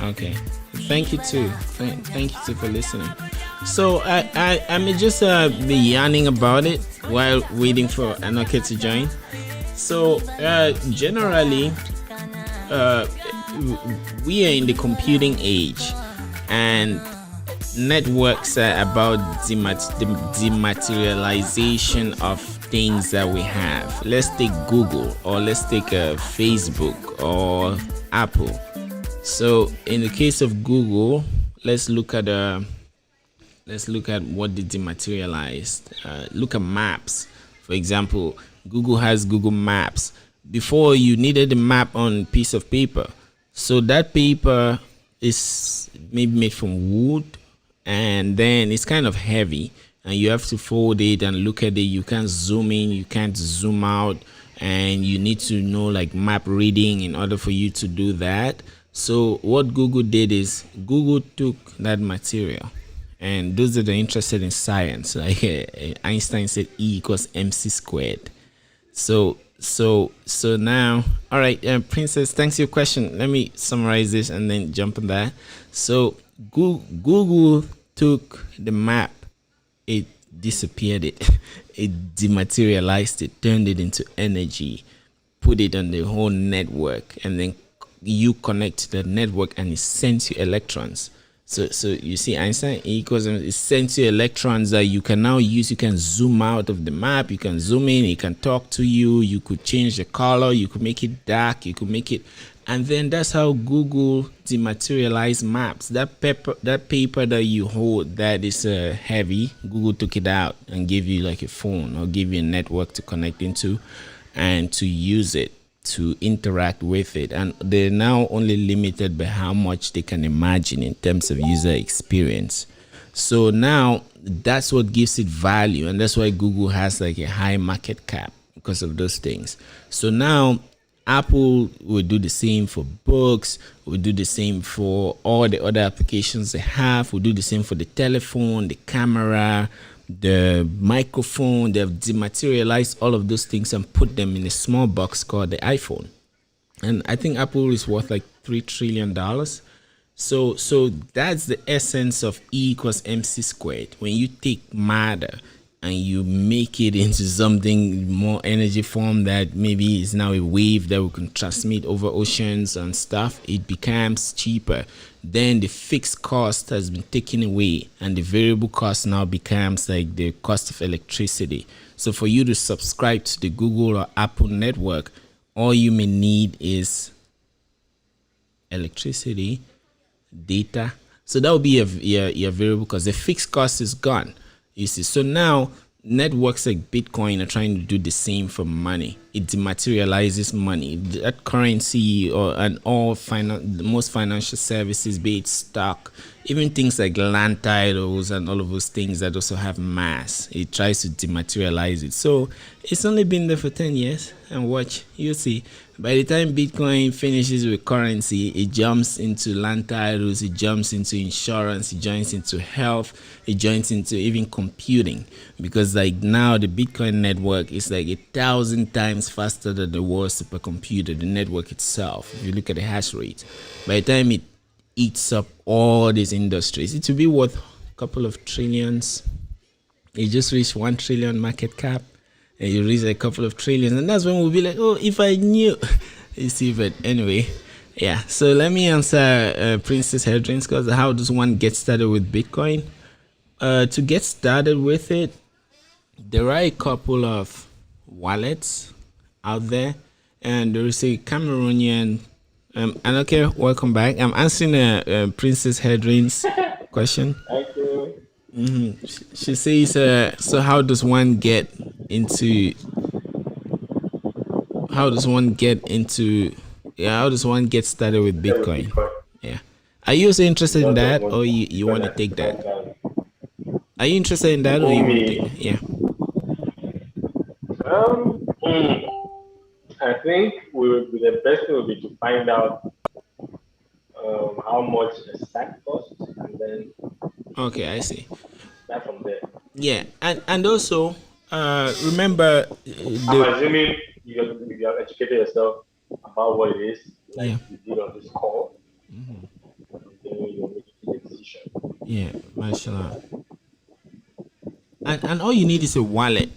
Okay, thank you too. Thank you too for listening. So I may just be yarning about it while waiting for Anoke to join. So generally, we are in the computing age, and networks are about the dematerialization of things that we have. Let's take Google, or let's take Facebook or Apple. So in the case of Google, let's look at what they dematerialized. Look at maps. For example, Google has Google Maps. Before, you needed a map on a piece of paper. So that paper is maybe made from wood, and then it's kind of heavy, and you have to fold it and look at it. You can't zoom in, you can't zoom out, and you need to know like map reading in order for you to do that. So what Google did is Google took that material, and those that are interested in science, like Einstein said E equals mc squared. So now, all right, Princess, thanks for your question. Let me summarize this and then jump on that. So Google took the map, it disappeared it, it dematerialized it, turned it into energy, put it on the whole network, and then you connect to the network, and it sends you electrons. So you see, Einstein equals, it sends you electrons that you can now use. You can zoom out of the map, you can zoom in, it can talk to you, you could change the color, you could make it dark, you could make it, and then that's how Google dematerialized maps. That paper that you hold that is heavy, Google took it out and gave you like a phone, or give you a network to connect into and to use it, to interact with it. And they're now only limited by how much they can imagine in terms of user experience. So now that's what gives it value, and that's why Google has like a high market cap, because of those things. So now Apple will do the same for books, will do the same for all the other applications they have, will do the same for the telephone, the camera, the microphone. They've dematerialized all of those things and put them in a small box called the iPhone. And I think Apple is worth like $3 trillion. So that's the essence of E equals MC squared. When you take matter and you make it into something more energy form that maybe is now a wave that we can transmit over oceans and stuff, it becomes cheaper. Then the fixed cost has been taken away and the variable cost now becomes like the cost of electricity. So for you to subscribe to the Google or Apple network, all you may need is electricity, data. So that will be your variable cost. The fixed cost is gone. You see, so now networks like Bitcoin are trying to do the same for money. It dematerializes money. That currency and all most financial services, be it stock, even things like land titles and all of those things that also have mass. It tries to dematerialize it. So it's only been there for 10 years. And watch, you'll see. By the time Bitcoin finishes with currency, it jumps into land titles, it jumps into insurance, it joins into health, it joins into even computing. Because like now the Bitcoin network is like 1,000 times faster than the world supercomputer, the network itself. If you look at the hash rate, by the time it eats up all these industries, it will be worth a couple of trillions. It just reached 1 trillion market cap. And you reach a couple of trillions, and that's when we'll be like, oh, if I knew. You see, but anyway, yeah. So let me answer Princess Hedrins, because how does one get started with Bitcoin? To get started with it, there are a couple of wallets out there, and there is a Cameroonian. Anoke, welcome back. I'm answering Princess Hedrins' question. Thank you. She says, so how does one get into how does one get started with Bitcoin? Yeah. Are you also interested in that, or you want to take that? Are you interested in that, or you want to take that? Yeah. I think the best thing would be to find out how much a stack costs, and then Okay, I see. start from there. Yeah, and also remember I'm assuming you have educated yourself about what it is, like Yeah. you did on this call, and then you're making a decision. Yeah, mashallah. And all you need is a wallet,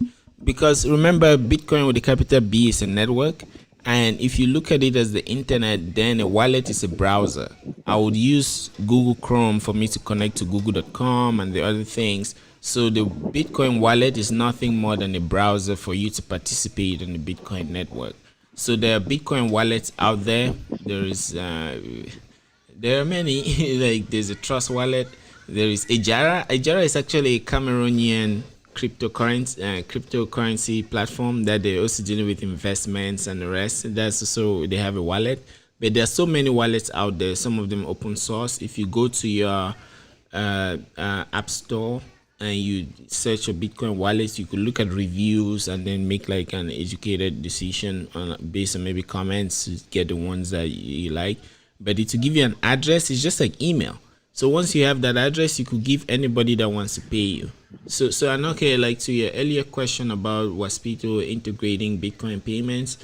because remember, Bitcoin with the capital B is a network, and if you look at it as the internet, then a wallet is a browser. I would use Google Chrome for me to connect to google.com and the other things. So the Bitcoin wallet is nothing more than a browser for you to participate in the Bitcoin network. So there are Bitcoin wallets out there. There are many. Like there's a Trust wallet. There is Ejara. Ejara is actually a Cameroonian cryptocurrency platform that they're also dealing with investments and the rest. That's also, they have a wallet. But there are so many wallets out there. Some of them open source. If you go to your app store and you search your Bitcoin wallets, you could look at reviews and then make like an educated decision based on maybe comments to get the ones that you like. But to give you an address, it's just like email. So once you have that address, you could give anybody that wants to pay you. So Anoke, like to your earlier question about Waspito integrating Bitcoin payments,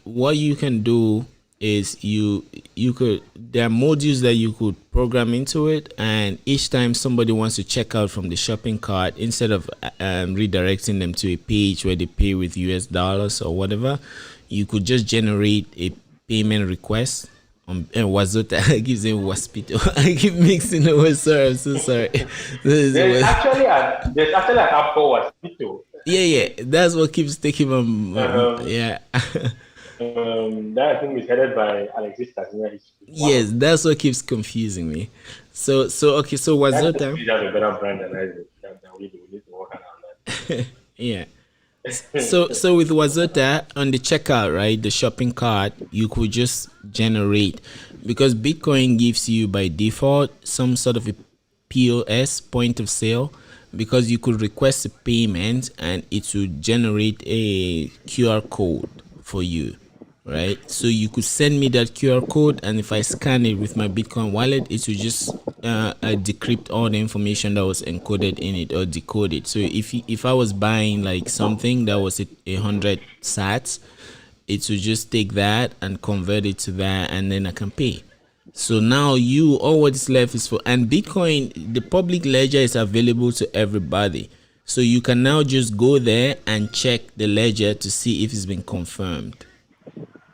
what you can do is there are modules that you could program into it, and each time somebody wants to check out from the shopping cart, instead of redirecting them to a page where they pay with US dollars or whatever, you could just generate a payment request. And Wazota, I keep saying Waspito. I keep mixing it with, sorry, I'm so sorry. There's actually an app called Waspito. Yeah, that's what keeps taking yeah. That I think is headed by Alexis Tasnia. Yes, that's what keeps confusing me. So okay, so Wazota. He's a better brand than I do. We need to work around that. Yeah. So with Wazota on the checkout, right, the shopping cart, you could just generate, because Bitcoin gives you by default some sort of a POS, point of sale, because you could request a payment and it will generate a QR code for you. right? So you could send me that QR code, and if I scan it with my Bitcoin wallet, it will just decrypt all the information that was encoded in it or decode it. So if I was buying like something that was 100 sats, it will just take that and convert it to that, and then I can pay. So now all what is left is and Bitcoin, the public ledger is available to everybody. So you can now just go there and check the ledger to see if it's been confirmed.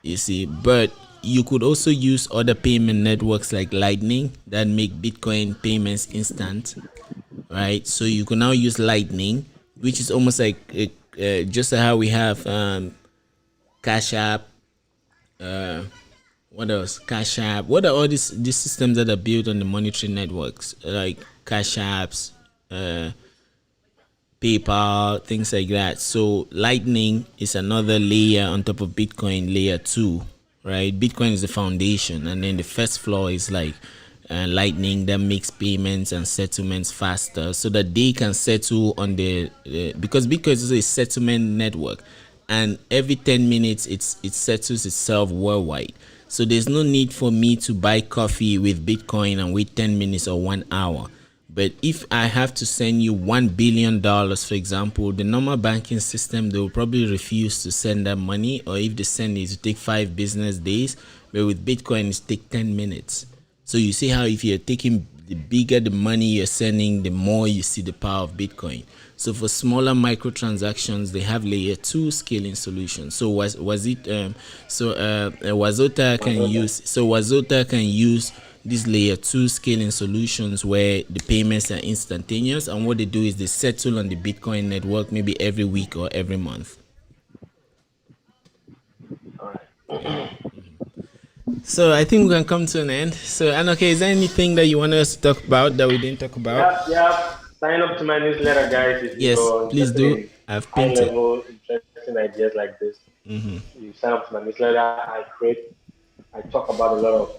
You see, but you could also use other payment networks like Lightning that make Bitcoin payments instant, right? So you can now use Lightning, which is almost like just how we have Cash App. What else? Cash App. What are all these systems that are built on the monetary networks like Cash Apps, PayPal, things like that? So Lightning is another layer on top of Bitcoin, layer 2, right? Bitcoin is the foundation, and then the first floor is like Lightning that makes payments and settlements faster, so that they can settle on because Bitcoin is a settlement network, and every 10 minutes it settles itself worldwide. So there's no need for me to buy coffee with Bitcoin and wait 10 minutes or 1 hour. But if I have to send you $1 billion, for example, the normal banking system, they will probably refuse to send that money, or if they send it, it will take 5 business days. But with Bitcoin, it takes 10 minutes. So you see how if you're taking, the bigger the money you're sending, the more you see the power of Bitcoin. So for smaller microtransactions, they have layer 2 scaling solutions. So Wazota can use these layer 2 scaling solutions where the payments are instantaneous, and what they do is they settle on the Bitcoin network maybe every week or every month. All right. So I think we can come to an end. So Anoke, is there anything that you want us to talk about that we didn't talk about? Yeah. Sign up to my newsletter, guys. If yes, please do. I've pinned it. High-level, interesting ideas like this. You sign up to my newsletter. I talk about a lot of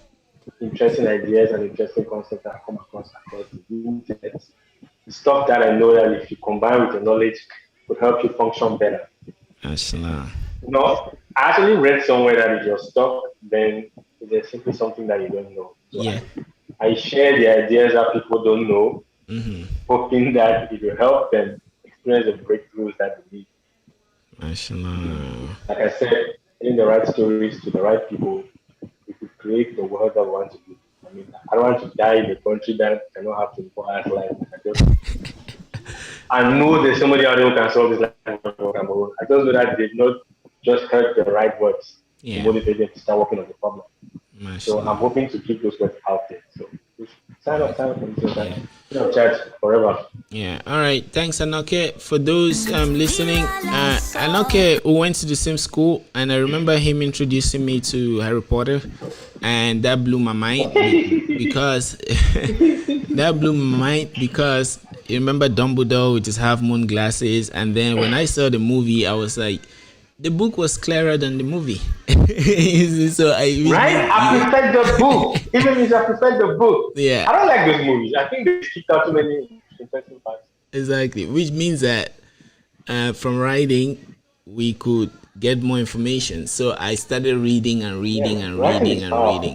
interesting ideas and interesting concepts that I come across the internet. Stuff that I know that if you combine with your knowledge, would help you function better. Ashala. I actually read somewhere that if you're stuck, then there's simply something that you don't know. So yeah. I share the ideas that people don't know, hoping that it will help them experience the breakthroughs that they need. Mashallah. Like I said, telling the right stories to the right people, we could create the world that we want to do. I mean, I don't want to die in a country that cannot have 24 hours life. I know there's somebody out there who can solve this life. I just know that they've not just heard the right words to motivate them to start working on the problem. So I'm hoping to keep those words out there. So sign up and chat forever. Yeah. All right. Thanks, Anoke. For those listening, Anoke went to the same school, and I remember him introducing me to Harry Potter, and that blew my mind because you remember Dumbledore with his half moon glasses, and then when I saw the movie, I was like, the book was clearer than the movie. So I prefer the book. Even if I prefer the book. Yeah. I don't like those movies. I think they kicked out too many interesting parts. Exactly. Which means that from writing, we could get more information. So I started reading and reading.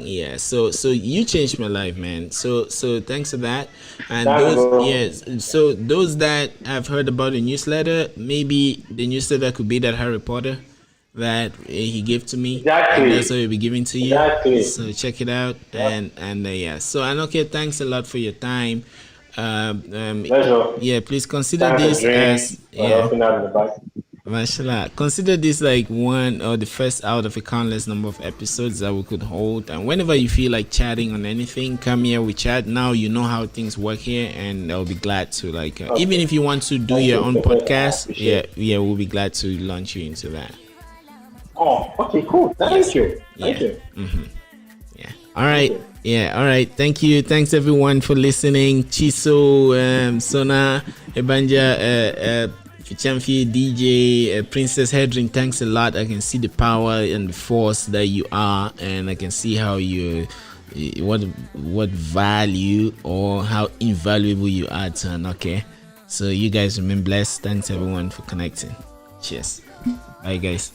Yeah. So you changed my life, man. So thanks for that. And so those that have heard about the newsletter, maybe the newsletter could be that Harry Potter that he gave to me. Exactly. And that's what he'll be giving to you. Exactly. So check it out. And yeah. So Anoke, thanks a lot for your time. Pleasure. Please consider this as Mashallah. Consider this like one or the first out of a countless number of episodes that we could hold. And whenever you feel like chatting on anything, come here, we chat. Now you know how things work here, and I'll be glad to even if you want to do your own podcast, we'll be glad to launch you into that. Oh, okay, cool. Thank you. Thank you. Yeah. All right. Yeah. All right. Thank you. Thanks everyone for listening. Chiso, Sona, Ebanja, Fichamfi, DJ, Princess Hedrin, thanks a lot. I can see the power and the force that you are, and I can see how you, what value or how invaluable you are to Anoke. So you guys remain blessed. Thanks everyone for connecting. Cheers. Bye guys.